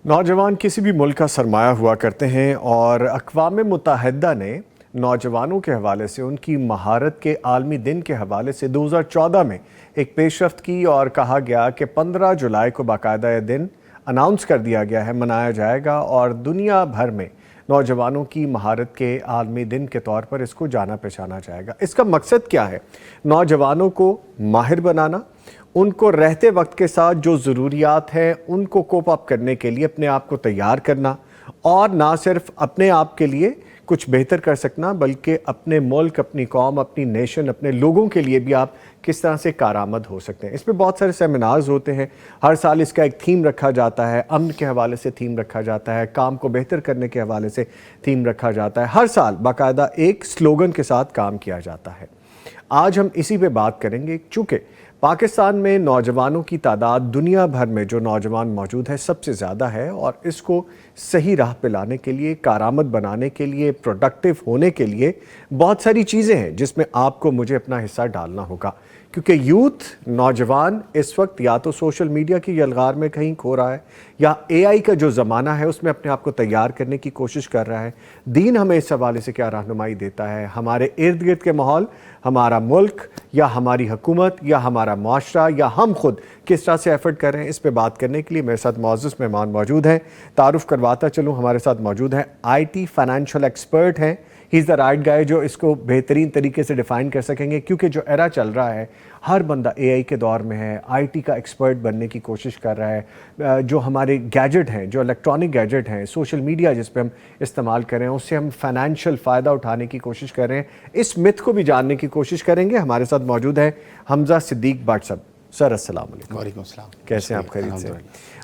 نوجوان کسی بھی ملک کا سرمایہ ہوا کرتے ہیں اور اقوام متحدہ نے نوجوانوں کے حوالے سے ان کی مہارت کے عالمی دن کے حوالے سے 2014 میں ایک پیش رفت کی اور کہا گیا کہ 15 جولائی کو باقاعدہ یہ دن اناؤنس کر دیا گیا ہے، منایا جائے گا اور دنیا بھر میں نوجوانوں کی مہارت کے عالمی دن کے طور پر اس کو جانا پہچانا جائے گا۔ اس کا مقصد کیا ہے؟ نوجوانوں کو ماہر بنانا، ان کو رہتے وقت کے ساتھ جو ضروریات ہیں ان کو کوپ اپ کرنے کے لیے اپنے آپ کو تیار کرنا، اور نہ صرف اپنے آپ کے لیے کچھ بہتر کر سکنا بلکہ اپنے ملک، اپنی قوم، اپنی نیشن، اپنے لوگوں کے لیے بھی آپ کس طرح سے کارآمد ہو سکتے ہیں۔ اس پہ بہت سارے سیمینارز ہوتے ہیں، ہر سال اس کا ایک تھیم رکھا جاتا ہے، امن کے حوالے سے تھیم رکھا جاتا ہے، کام کو بہتر کرنے کے حوالے سے تھیم رکھا جاتا ہے، ہر سال باقاعدہ ایک سلوگن کے ساتھ کام کیا جاتا ہے۔ آج ہم اسی پہ بات کریں گے، چونکہ پاکستان میں نوجوانوں کی تعداد دنیا بھر میں جو نوجوان موجود ہے سب سے زیادہ ہے، اور اس کو صحیح راہ پہ لانے کے لیے، کارآمد بنانے کے لیے، پروڈکٹیو ہونے کے لیے بہت ساری چیزیں ہیں جس میں آپ کو مجھے اپنا حصہ ڈالنا ہوگا، کیونکہ یوتھ، نوجوان اس وقت یا تو سوشل میڈیا کی یلغار میں کہیں کھو رہا ہے یا اے آئی کا جو زمانہ ہے اس میں اپنے آپ کو تیار کرنے کی کوشش کر رہا ہے۔ دین ہمیں اس حوالے سے کیا رہنمائی دیتا ہے؟ ہمارے ارد گرد کے ماحول، ہمارا ملک یا ہماری حکومت یا ہمارا معاشرہ یا ہم خود کس طرح سے ایفرٹ کر رہے ہیں؟ اس پہ بات کرنے کے لیے میرے ساتھ معزز مہمان موجود ہیں۔ تعارف کرواتا چلوں، ہمارے ساتھ موجود ہیں آئی ٹی فائنینشیل ایکسپرٹ ہیں، ہی از دا رائٹ گائے جو اس کو بہترین طریقے سے ڈیفائن کر سکیں گے، کیونکہ جو ایرا چل رہا ہے ہر بندہ اے آئی کے دور میں ہے، آئی ٹی کا ایکسپرٹ بننے کی کوشش کر رہا ہے۔ جو ہمارے گیجٹ ہیں، جو الیکٹرانک گیجٹ ہیں، سوشل میڈیا جس پہ ہم استعمال کر رہے ہیں، اس سے ہم فائنینشیل فائدہ اٹھانے کی کوشش کر رہے ہیں، اس متھ کو بھی جاننے کی کوشش کریں گے۔ ہمارے ساتھ موجود ہیں حمزہ صدیق بٹ صاحب۔ سر السلام علیکم۔ وعلیکم السلام۔ کیسے ہیں آپ؟ خیریت سے؟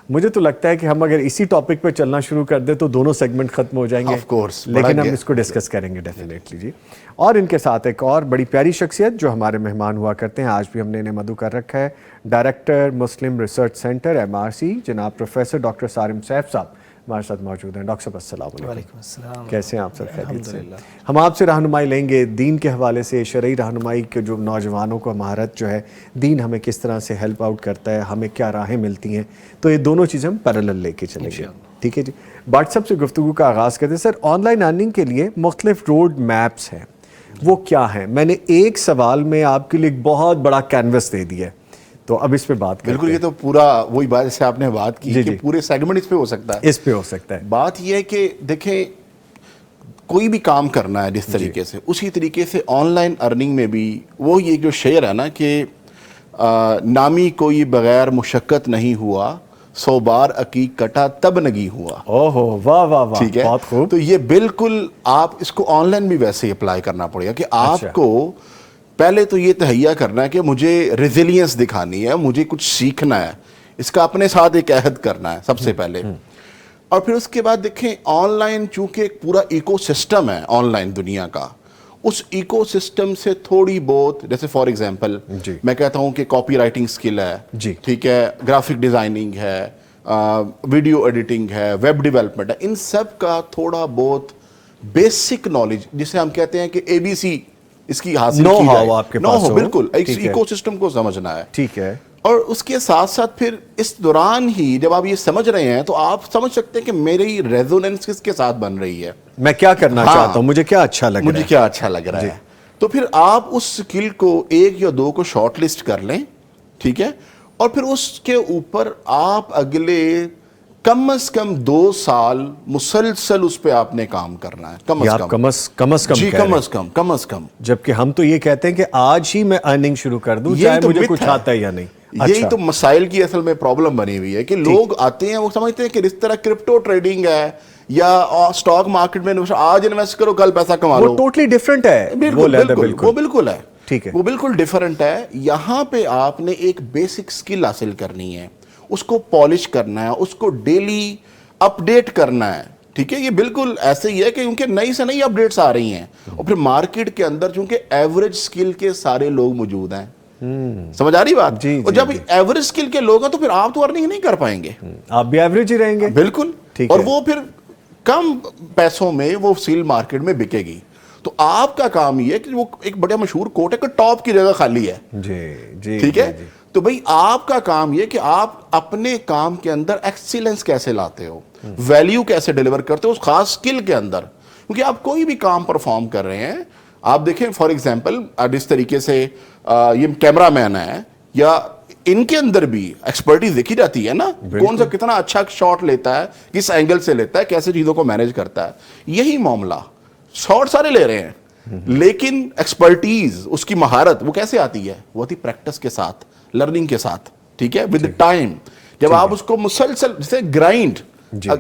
مجھے تو لگتا ہے کہ ہم اگر اسی ٹاپک پہ چلنا شروع کر دیں تو دونوں سیگمنٹ ختم ہو جائیں گے، لیکن ہم اس کو ڈسکس کریں گے ڈیفینیٹلی جی۔ اور ان کے ساتھ ایک اور بڑی پیاری شخصیت جو ہمارے مہمان ہوا کرتے ہیں، آج بھی ہم نے انہیں مدعو کر رکھا ہے، ڈائریکٹر مسلم ریسرچ سینٹر MRC جناب پروفیسر ڈاکٹر صارم سیف صاحب ہمارے ساتھ موجود ہیں۔ ڈاکٹر صاحب السلام علیکم۔ وعلیکم السلام۔ کیسے ہیں آپ؟ سب خیریت سے؟ ہم آپ سے رہنمائی لیں گے دین کے حوالے سے، شرعی رہنمائی کے جو نوجوانوں کو مہارت جو ہے، دین ہمیں کس طرح سے ہیلپ آؤٹ کرتا ہے، ہمیں کیا راہیں ملتی ہیں، تو یہ دونوں چیزیں ہم پیرالل لے کے چلیں گے، ٹھیک ہے جی۔ بٹ صاحب سے گفتگو کا آغاز کرتے ہیں۔ سر، آن لائن ارننگ کے لیے مختلف روڈ میپس ہیں، وہ کیا ہیں؟ میں نے ایک سوال میں آپ کے لیے ایک بہت بڑا کینوس دے دیا ہے، تو اب اس پہ بات کرتے ہیں۔ بالکل، یہ تو پورا وہی بات جیسے آپ نے بات کی کہ پورے سیگمنٹ اس پہ ہو سکتا ہے، اس پہ ہو سکتا ہے۔ بات یہ ہے کہ دیکھیں، کوئی بھی کام کرنا ہے جس طریقے سے، اسی طریقے سے آن لائن ارننگ میں بھی وہ یہ جو شعر ہے نا کہ نامی کوئی بغیر مشقت نہیں ہوا، 100 بار عقیق کٹا تب نگی ہوا۔ اوہو، واہ واہ واہ، ٹھیک ہے، بہت خوب۔ تو یہ بالکل آپ اس کو آن لائن بھی ویسے ہی اپلائی کرنا پڑے گا کہ آپ کو پہلے تو یہ تہیہ کرنا ہے کہ مجھے ریزیلینس دکھانی ہے، مجھے کچھ سیکھنا ہے، اس کا اپنے ساتھ ایک عہد کرنا ہے سب سے پہلے، اور پھر اس کے بعد دیکھیں آن لائن چونکہ ایک پورا ایکو سسٹم ہے آن لائن دنیا کا، اس ایکو سسٹم سے تھوڑی بہت، جیسے فار ایگزامپل میں کہتا ہوں کہ کاپی رائٹنگ سکل ہے، ٹھیک ہے، گرافک ڈیزائننگ ہے، ویڈیو ایڈیٹنگ ہے، ویب ڈیولپمنٹ ہے، ان سب کا تھوڑا بہت بیسک نالج جسے ہم کہتے ہیں کہ ABC اس کی حاصل کی جائے، نو ہو، بالکل ایکو سسٹم کو سمجھنا ہے، ٹھیک ہے۔ اور اس کے ساتھ ساتھ پھر اس دوران ہی جب آپ یہ سمجھ رہے ہیں تو آپ سمجھ سکتے ہیں کہ میری ریزوننس کس کے ساتھ بن رہی ہے، میں کیا کرنا چاہتا ہوں، مجھے کیا اچھا لگ رہا ہے، مجھے کیا اچھا لگ رہا ہے۔ تو پھر آپ اس سکل کو 1 یا 2 کو شارٹ لسٹ کر لیں، ٹھیک ہے، اور پھر اس کے اوپر آپ اگلے کم از کم 2 سال مسلسل اس پہ آپ نے کام کرنا ہے، کم از کم، جبکہ ہم تو یہ کہتے ہیں کہ آج ہی میں ارننگ شروع کر دوں چاہے مجھے کچھ آتا ہے یا نہیں۔ یہی تو مسائل کی اصل میں پرابلم بنی ہوئی ہے کہ لوگ آتے ہیں، وہ سمجھتے ہیں کہ اس طرح کرپٹو ٹریڈنگ ہے یا سٹاک مارکیٹ میں آج انویسٹ کرو کل پیسہ کما لو، وہ ٹوٹلی ڈیفرنٹ ہے، وہ بالکل ہے، ٹھیک ہے، وہ بالکل ڈیفرنٹ ہے۔ یہاں پہ آپ نے ایک بیسک سکل حاصل کرنی ہے، اس کو پالش کرنا ہے، اس کو ڈیلی اپ ڈیٹ کرنا ہے، ٹھیک ہے۔ یہ بالکل ایسے ہی ہے کہ کیونکہ نئی سے نئی اپ ڈیٹس آ رہی ہیں، اور پھر مارکیٹ کے اندر چونکہ ایوریج سکل کے سارے لوگ موجود ہیں، سمجھ آ رہی بات؟ اور جب ایوریج سکل کے لوگ ہیں تو پھر آپ تو ارننگ نہیں کر پائیں گے، آپ بھی ایوریج ہی رہیں گے، بالکل، اور وہ پھر کم پیسوں میں وہ سیل مارکیٹ میں بکے گی۔ تو آپ کا کام یہ ہے کہ وہ ایک بڑا مشہور کوٹ ہے کہ ٹاپ کی جگہ خالی ہے، ٹھیک ہے، تو بھئی آپ کا کام یہ کہ آپ اپنے کام کے اندر ایکسیلنس کیسے لاتے ہو, ویلیو کیسے ڈیلیور کرتے ہو اس خاص سکل کے اندر. کیونکہ آپ کوئی بھی کام پرفارم کر رہے ہیں, آپ دیکھیں فار ایگزامپل جس طریقے سے یہ کیمرہ مین ہے, یا ان کے اندر بھی ایکسپرٹیز دیکھی جاتی ہے نا, کون سا کتنا اچھا شاٹ لیتا ہے, کس اینگل سے لیتا ہے, کیسے چیزوں کو مینیج کرتا ہے. یہی معاملہ, شاٹ سارے لے رہے ہیں لیکن ایکسپرٹیز, اس کی مہارت وہ کیسے آتی ہے, وہ آتی پریکٹس کے ساتھ, لرننگ کے ساتھ, ٹھیک ہے, ود ٹائم. جب آپ اس کو مسلسل جیسے گرائنڈ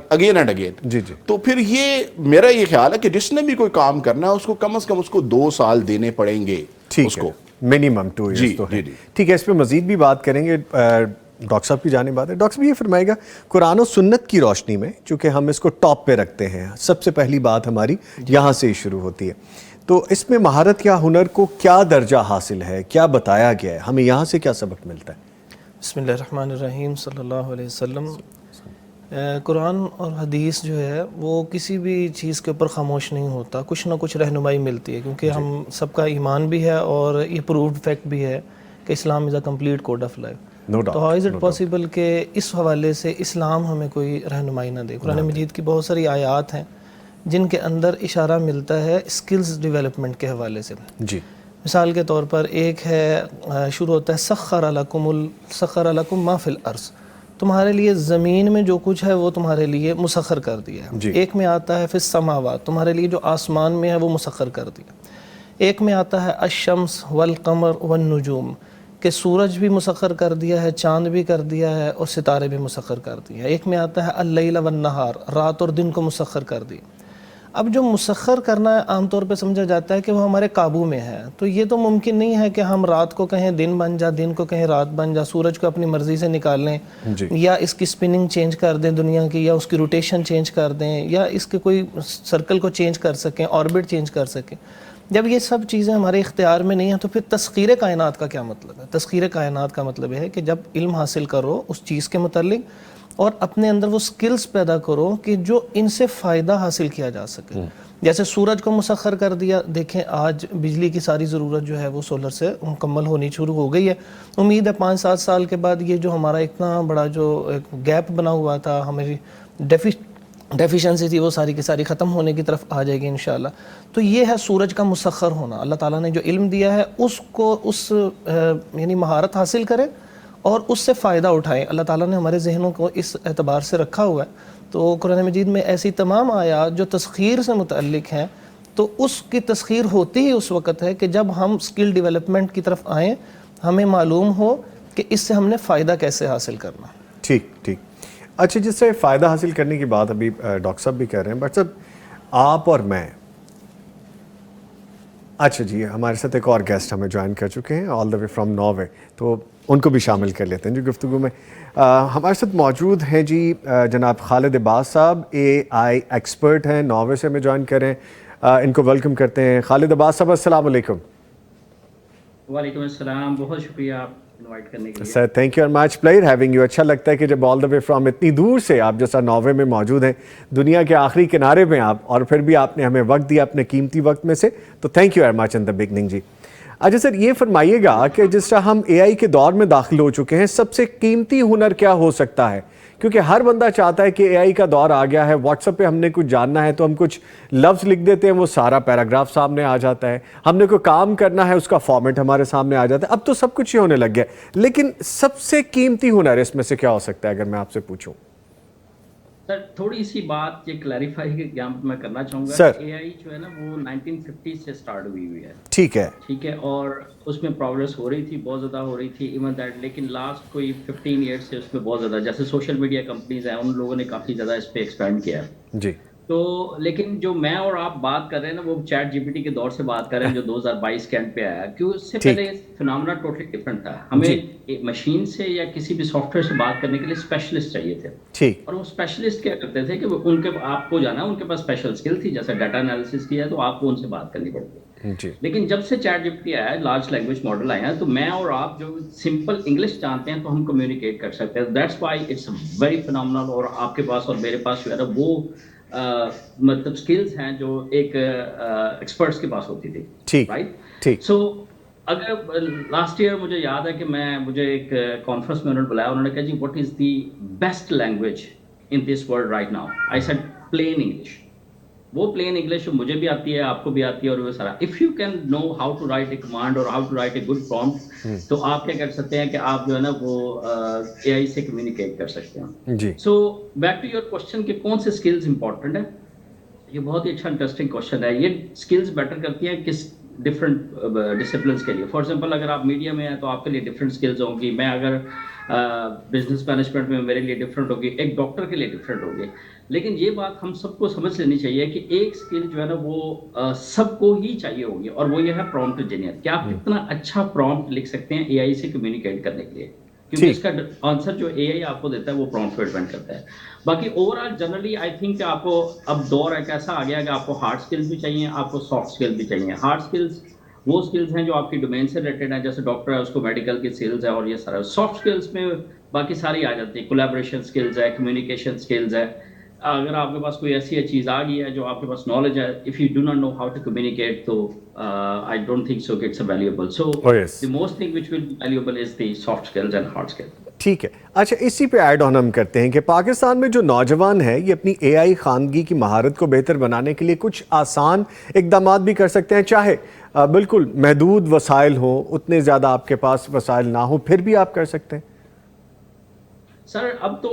اگین اینڈ اگین, تو پھر یہ میرا یہ خیال ہے کہ جس نے بھی کوئی کام کرنا ہے اس کو کم از کم اس کو 2 سال دینے پڑیں گے اس کو, منیمم 2 ایئرس تو ہے. ٹھیک ہے, اس پہ مزید بھی بات کریں گے. ڈاکٹر صاحب کی جانب بات ہے. ڈاکٹر صاحب یہ فرمائے گا, قرآن و سنت کی روشنی میں چونکہ ہم اس کو ٹاپ پہ رکھتے ہیں, سب سے پہلی بات ہماری یہاں سے ہی شروع ہوتی ہے, تو اس میں مہارت یا ہنر کو کیا درجہ حاصل ہے, کیا بتایا گیا ہے, ہمیں یہاں سے کیا سبق ملتا ہے؟ بسم اللہ الرحمن الرحیم, صلی اللہ علیہ وسلم. قرآن اور حدیث جو ہے وہ کسی بھی چیز کے اوپر خاموش نہیں ہوتا, کچھ نہ کچھ رہنمائی ملتی ہے, کیونکہ ہم سب کا ایمان بھی ہے اور یہ پرووڈ فیکٹ بھی ہے کہ Islam is a complete code of life. تو ہاؤ از اٹ پاسبل کہ اس حوالے سے اسلام ہمیں کوئی رہنمائی نہ دے؟ قرآن مجید کی بہت ساری آیات ہیں جن کے اندر اشارہ ملتا ہے اسکلز ڈیولپمنٹ کے حوالے سے. جی, مثال کے طور پر ایک ہے, شروع ہوتا ہے سخر لکم ما فی الارض, تمہارے لیے زمین میں جو کچھ ہے وہ تمہارے لیے مسخر کر دیا ہے. ایک میں آتا ہے فی السماوات, تمہارے لیے جو آسمان میں ہے وہ مسخر کر دیا. ایک میں آتا ہے الشمس والقمر والنجوم, کہ سورج بھی مسخر کر دیا ہے, چاند بھی کر دیا ہے, اور ستارے بھی مسخر کر دیا. ایک میں آتا ہے اللیل والنہار, رات اور دن کو مسخر کر دیا. اب جو مسخر کرنا عام طور پہ سمجھا جاتا ہے کہ وہ ہمارے قابو میں ہے, تو یہ تو ممکن نہیں ہے کہ ہم رات کو کہیں دن بن جا, دن کو کہیں رات بن جا, سورج کو اپنی مرضی سے نکال لیں, یا اس کی سپننگ چینج کر دیں دنیا کی, یا اس کی روٹیشن چینج کر دیں, یا اس کے کوئی سرکل کو چینج کر سکیں, آربٹ چینج کر سکیں. جب یہ سب چیزیں ہمارے اختیار میں نہیں ہیں تو پھر تسخیر کائنات کا کیا مطلب ہے؟ تسخیر کائنات کا مطلب یہ ہے کہ جب علم حاصل کرو اس چیز کے متعلق, اور اپنے اندر وہ سکلز پیدا کرو کہ جو ان سے فائدہ حاصل کیا جا سکے. جیسے سورج کو مسخر کر دیا, دیکھیں آج بجلی کی ساری ضرورت جو ہے وہ سولر سے مکمل ہونی شروع ہو گئی ہے. امید ہے 5-7 سال کے بعد یہ جو ہمارا اتنا بڑا جو گیپ بنا ہوا تھا, ہماری ڈیفیشنسی تھی, وہ ساری کی ساری ختم ہونے کی طرف آ جائے گی انشاءاللہ. تو یہ ہے سورج کا مسخر ہونا. اللہ تعالیٰ نے جو علم دیا ہے اس کو یعنی مہارت حاصل کرے اور اس سے فائدہ اٹھائیں. اللہ تعالیٰ نے ہمارے ذہنوں کو اس اعتبار سے رکھا ہوا ہے. تو قرآن مجید میں ایسی تمام آیات جو تسخیر سے متعلق ہیں, تو اس کی تسخیر ہوتی ہی اس وقت ہے کہ جب ہم سکل ڈیولپمنٹ کی طرف آئیں, ہمیں معلوم ہو کہ اس سے ہم نے فائدہ کیسے حاصل کرنا. ٹھیک ٹھیک. اچھا, جس سے فائدہ حاصل کرنے کی بات ابھی ڈاکٹر صاحب بھی کہہ رہے ہیں, بٹ صاحب آپ اور میں, اچھا جی ہمارے ساتھ ایک اور گیسٹ ہمیں جوائن کر چکے ہیں آل دا وے فرام ناروے, تو ان کو بھی شامل کر لیتے ہیں جو گفتگو میں. ہمارے ساتھ موجود ہیں جی جناب خالد عباس صاحب, AI ایکسپرٹ ہیں, ناروے سے ہمیں جوائن کریں. ان کو ویلکم کرتے ہیں. خالد عباس صاحب السلام علیکم. وعلیکم السلام, بہت شکریہ آپ انوائٹ کرنے کے لیے. Sir thank you very much, player having you. اچھا لگتا ہے کہ جب آل دا وے فرام اتنی دور سے آپ جیسا ناروے میں موجود ہیں, دنیا کے آخری کنارے میں آپ, اور پھر بھی آپ نے ہمیں وقت دیا اپنے قیمتی وقت میں سے, تو thank you very much in the beginning جی. اچھا سر یہ فرمائیے گا کہ جس طرح ہم AI کے دور میں داخل ہو چکے ہیں, سب سے قیمتی ہنر کیا ہو سکتا ہے؟ کیونکہ ہر بندہ چاہتا ہے کہ AI کا دور آ گیا ہے, واٹس ایپ پہ ہم نے کچھ جاننا ہے تو ہم کچھ لفظ لکھ دیتے ہیں, وہ سارا پیراگراف سامنے آ جاتا ہے. ہم نے کوئی کام کرنا ہے, اس کا فارمیٹ ہمارے سامنے آ جاتا ہے. اب تو سب کچھ ہی ہونے لگ گیا, لیکن سب سے قیمتی ہنر اس میں سے کیا ہو سکتا ہے اگر میں آپ سے پوچھوں؟ سر تھوڑی سی بات یہ کلیریفائی کہ یہاں میں کرنا چاہوں گا. سر AI جو ہے نا وہ 1950 سے سٹارٹ ہوئی ہے. ٹھیک ہے, ٹھیک ہے, اور اس میں پروگریس ہو رہی تھی, بہت زیادہ ہو رہی تھی ایون دیٹ, لیکن لاسٹ کوئی 15 ایئرس سے اس میں بہت زیادہ, جیسے سوشل میڈیا کمپنیز ہیں ان لوگوں نے کافی زیادہ اس پہ ایکسپینڈ کیا ہے جی. تو لیکن جو میں اور آپ بات کر رہے ہیں نا وہ چیٹ GPT کے دور سے بات کر رہے ہیں جو 2022 کے اینڈ پہ آیا, کیوں اس سے پہلے فنامنا ٹوٹلی ڈفرنٹ تھا. ہمیں مشین سے یا کسی بھی سافٹ ویئر سے بات کرنے کے لیے اسپیشلسٹ چاہیے تھے, اور وہ اسپیشلسٹ کیا کرتے تھے کہ ان کے آپ کو جانا, ان کے پاس اسپیشل اسکل تھی, جیسے ڈیٹا انالیسس کی ہے تو آپ کو ان سے بات کرنی پڑتی ہے. لیکن جب سے چیٹ GPT آیا ہے, لارج لینگویج ماڈل آیا ہے, تو میں اور آپ جو سمپل انگلش جانتے ہیں تو ہم کمیونیکیٹ کر سکتے ہیں. That's why it's very phenomenal. اور آپ کے پاس اور میرے پاس جو ہے نا وہ مطلب سکلز ہیں جو ایک ایکسپرٹس کے پاس ہوتی تھی, رائٹ. سو اگر لاسٹ ایئر مجھے یاد ہے کہ مجھے ایک کانفرنس میں انہوں نے بلایا, انہوں نے کہا جی what is the best language in this world right now. I said plain English. وہ پلین انگلش مجھے بھی آتی ہے, آپ کو بھی آتی ہے, اور وہ سارا if you can know how to write a command اور how to write a good prompt, تو آپ کیا کر سکتے ہیں کہ آپ جو ہے نا وہ اے آئی سے کمیونیکیٹ کر سکتے ہیں. جی. So back to your question کہ کون سے اسکلز امپورٹنٹ ہیں, یہ بہت ہی اچھا انٹرسٹنگ کوشچن ہے. یہ اسکلز بیٹر کرتی ہیں کس ڈفرینٹ ڈسپلنس کے لیے. فار ایگزامپل اگر آپ میڈیا میں ہیں تو آپ کے لیے ڈفرینٹ اسکلز ہوں گی, میں اگر بزنس مینجمنٹ میں میرے لیے ڈفرینٹ ہوگی, ایک ڈاکٹر کے لیے ڈفرینٹ ہوگی. لیکن یہ بات ہم سب کو سمجھ لینی چاہیے کہ ایک اسکل جو ہے نا وہ سب کو ہی چاہیے ہوگی, اور وہ یہ ہے پرومپٹ انجینئر. کہ آپ کتنا اچھا پرومپٹ لکھ سکتے ہیں اے آئی سے کمیونیکیٹ کرنے کے لیے, کیونکہ اس کا آنسر جو اے آئی آپ کو دیتا ہے وہ پرومپٹ پہ ڈیپینڈ کرتا ہے. باقی over all generally I think کہ آپ کو اب دور ایک ایسا آ گیا کہ آپ کو ہارڈ اسکلز بھی چاہیے, آپ کو سافٹ اسکلز بھی چاہیے. ہارڈ اسکلز وہ اسکلز ہیں جو آپ کی ڈومین سے ریلیٹڈ ہیں, جیسے ڈاکٹر ہے اس کو میڈیکل کی اسکلز ہے اور یہ سارا. سافٹ اسکلز میں باقی ساری آ جاتی ہیں, کولیبریشن اسکلز ہے, کمیونیکیشن اسکلز ہے. اگر آپ کے پاس کوئی ایسی چیز آ گئی ہے جو آپ کے پاس نالج ہے, if you do not know how to communicate, تو آئی ڈونٹ تھنک سو کہ it's valuable. So the most thing which will be valuable is the soft skills and hard skills. ٹھیک ہے. اچھا, اسی پہ ایڈ آن ہم کرتے ہیں کہ پاکستان میں جو نوجوان ہے یہ اپنی اے آئی خواندگی کی مہارت کو بہتر بنانے کے لیے کچھ آسان اقدامات بھی کر سکتے ہیں, چاہے بالکل محدود وسائل ہوں, اتنے زیادہ آپ کے پاس وسائل نہ ہوں, پھر بھی آپ کر سکتے ہیں. سر اب تو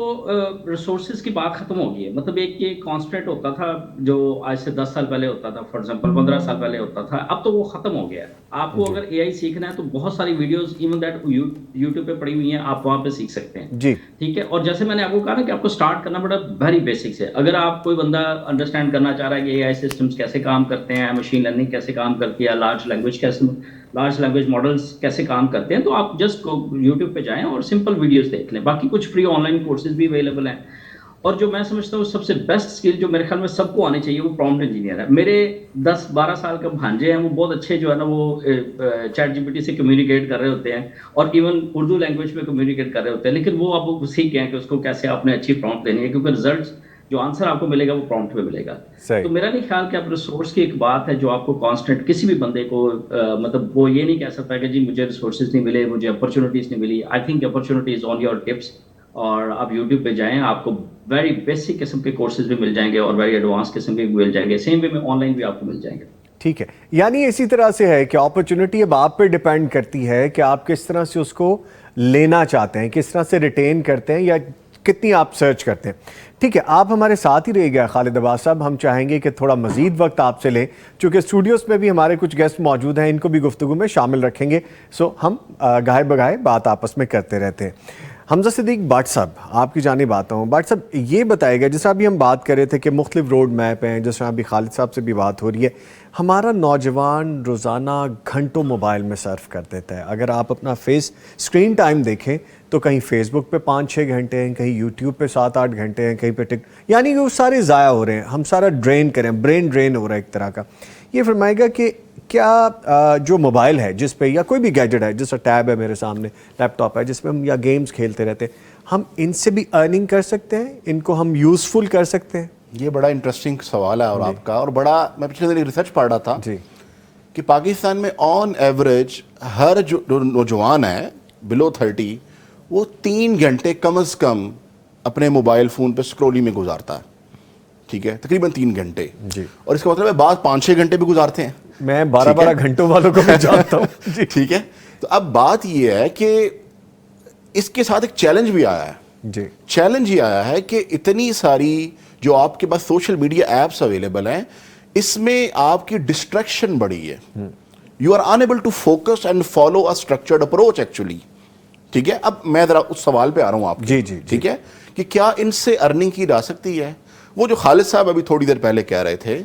ریسورسز کی بات ختم ہو گئی ہے. مطلب ایک یہ کانسٹنٹ ہوتا تھا جو آج سے 10 سال پہلے ہوتا تھا, فار ایگزامپل 15 سال پہلے ہوتا تھا, اب تو وہ ختم ہو گیا ہے. آپ کو اگر اے آئی سیکھنا ہے تو بہت ساری ویڈیوز ایون دیٹ یوٹیوب پہ پڑی ہوئی ہیں, آپ وہاں پہ سیکھ سکتے ہیں. جی ٹھیک ہے. اور جیسے میں نے آپ کو کہا نا کہ آپ کو اسٹارٹ کرنا پڑا ویری بیسک سے. اگر آپ کوئی بندہ انڈرسٹینڈ کرنا چاہ رہا ہے کہ اے آئی سسٹمس کیسے کام کرتے ہیں, مشین لرننگ کیسے کام کرتی ہے, لارج لینگویج ماڈلس کیسے کام کرتے ہیں, تو آپ جسٹ یوٹیوب پہ جائیں اور سمپل ویڈیوز دیکھ لیں. باقی کچھ فری آن لائن کورسز بھی اویلیبل ہیں. اور جو میں سمجھتا ہوں سب سے بیسٹ اسکل جو میرے خیال میں سب کو آنی چاہیے وہ پرومپٹ انجینئر ہے. میرے 10-12 سال کا بھانجے ہیں, وہ بہت اچھے جو ہے نا وہ چیٹ جی پی ٹی سے کمیونیکیٹ کر رہے ہوتے ہیں, اور ایون اردو لینگویج میں کمیونیکیٹ کر رہے ہوتے ہیں. لیکن وہ اب سیکھ گئے ہیں کہ اس کو کیسے آپ نے اچھی پرومپٹ دینی ہے, کیونکہ رزلٹس جو آنسر آپ کو ملے گا وہ پرومپٹ پہ ملے گا. تو میرا نہیں خیال کہ اب ریسورس کی ایک بات ہے جو آپ کو کانسٹنٹ کسی بھی بندے کو مطلب وہ یہ نہیں کہہ سکتا کہ جی مجھے ریسورسز نہیں ملے, مجھے اپرچونیٹیز نہیں ملی. I think opportunities on your tips, اور آپ یوٹیوب پہ جائیں, آپ کو ویری بیسک قسم کے کورسز بھی مل جائیں گے اور ویری ایڈوانس قسم کے بھی مل جائیں گے. سیم وے میں آن لائن بھی آپ کو مل جائیں گے. ٹھیک ہے. یعنی اسی طرح سے ہے کہ اپرچونٹی اب آپ پہ ڈیپینڈ کرتی ہے کہ آپ کس طرح سے اس کو لینا چاہتے ہیں, کس طرح سے ریٹین کرتے ہیں, یا کتنی آپ سرچ کرتے ہیں. ٹھیک ہے, آپ ہمارے ساتھ ہی رہے گا خالد عباس صاحب. ہم چاہیں گے کہ تھوڑا مزید وقت آپ سے لیں, چونکہ اسٹوڈیوز میں بھی ہمارے کچھ گیسٹ موجود ہیں, ان کو بھی گفتگو میں شامل رکھیں گے. سو ہم گاہے بگاہے بات آپس میں کرتے رہتے ہیں. حمزہ صدیق بٹ صاحب, آپ کی جانب آتا ہوں. بٹ صاحب یہ بتائے گا, جیسا ابھی ہم بات کر رہے تھے کہ مختلف روڈ میپ ہیں, جیسا ابھی خالد صاحب سے بھی بات ہو رہی ہے, ہمارا نوجوان روزانہ گھنٹوں موبائل میں صرف کر دیتا ہے. اگر آپ اپنا اسکرین ٹائم دیکھیں تو کہیں فیس بک پہ 5-6 گھنٹے ہیں, کہیں یوٹیوب پہ 7-8 گھنٹے ہیں, کہیں پہ یعنی وہ سارے ضائع ہو رہے ہیں. ہم سارا ڈرین کریں, برین ڈرین ہو رہا ہے ایک طرح کا. یہ فرمائے گا کہ کیا جو موبائل ہے جس پہ, یا کوئی بھی گیجٹ ہے, جیسا ٹیب ہے میرے سامنے, لیپ ٹاپ ہے جس پہ ہم یا گیمز کھیلتے رہتے ہیں, ہم ان سے بھی ارننگ کر سکتے ہیں, ان کو ہم یوزفل کر سکتے ہیں؟ یہ بڑا انٹرسٹنگ سوال ہے اور آپ کا, اور بڑا میں پچھلے دن ریسرچ پڑھ رہا تھا کہ پاکستان میں آن ایوریج ہر جو نوجوان ہے بلو 30 وہ 3 گھنٹے کم از کم اپنے موبائل فون پہ اسکرولنگ میں گزارتا ہے. ٹھیک ہے, تقریباً 3 گھنٹے. اور اس کا مطلب ہے بعض 5-6 گھنٹے بھی گزارتے ہیں. میں 12 گھنٹوں والوں کو بھی جانتا ہوں. ٹھیک ہے, تو اب بات یہ ہے کہ اس کے ساتھ ایک چیلنج بھی آیا ہے. چیلنج یہ آیا ہے کہ اتنی ساری جو آپ کے پاس سوشل میڈیا ایپس اویلیبل ہیں, اس میں آپ کی ڈسٹریکشن بڑی ہے. You are unable to focus and follow a structured approach actually. ٹھیک ہے, اب میں ذرا اس سوال پہ آ رہا ہوں آپ کے. ٹھیک ہے, کہ کیا ان سے ارننگ کی جا سکتی ہے؟ وہ جو خالد صاحب ابھی تھوڑی دیر پہلے کہہ رہے تھے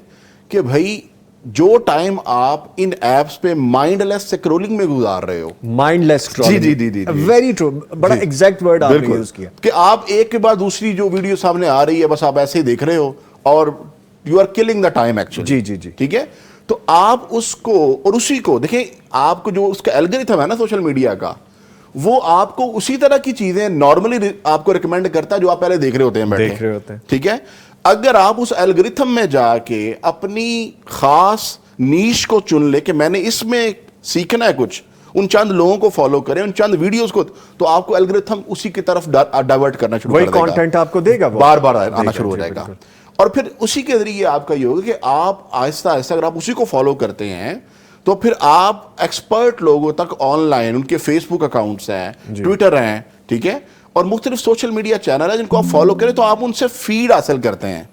کہ بھائی جو ٹائم آپ ان ایپس پہ مائنڈ لیس اسکرولنگ میں گزار رہے ہو, مائنڈ لیس اسکرولنگ, ویری ٹرو, بڑا ایگزیکٹ ورڈ آپ نے یوز کیا, کہ آپ ایک کے بعد دوسری جو ویڈیو سامنے آ رہی ہے بس آپ ایسے ہی دیکھ رہے ہو اور you are killing the time actually. جی. ٹھیک ہے, تو آپ اس کو اور اسی کو دیکھیں, آپ کو جو اس کا الگورتھم ہے نا سوشل میڈیا کا, وہ آپ کو اسی طرح کی چیزیں نارملی آپ کو ریکمینڈ کرتا ہے جو آپ پہلے دیکھ رہے ہوتے ہیں بیٹھے. ٹھیک ہے, اگر آپ اس الگورتھم میں جا کے اپنی خاص نیش کو چن لے کہ میں نے اس میں سیکھنا ہے کچھ, ان چند لوگوں کو فالو کریں, ان چند ویڈیوز کو, تو آپ کو الگورتھم اسی کی طرف ڈائیورٹ کرنا شروع کر دے گا, وہی کانٹینٹ آپ کو دے گا, بار بار آنا شروع ہو جائے گا. اور پھر اسی کے ذریعے آپ کا یہ ہوگا کہ آپ آہستہ آہستہ اگر آپ اسی کو فالو کرتے ہیں تو پھر آپ ایکسپرٹ لوگوں تک آن لائن, ان کے فیس بک اکاؤنٹس ہیں, ٹویٹر ہیں, ٹھیک ہے, اور مختلف سوشل میڈیا چینل ہیں جن کو آپ فالو کریں, تو آپ ان سے فیڈ حاصل کرتے ہیں.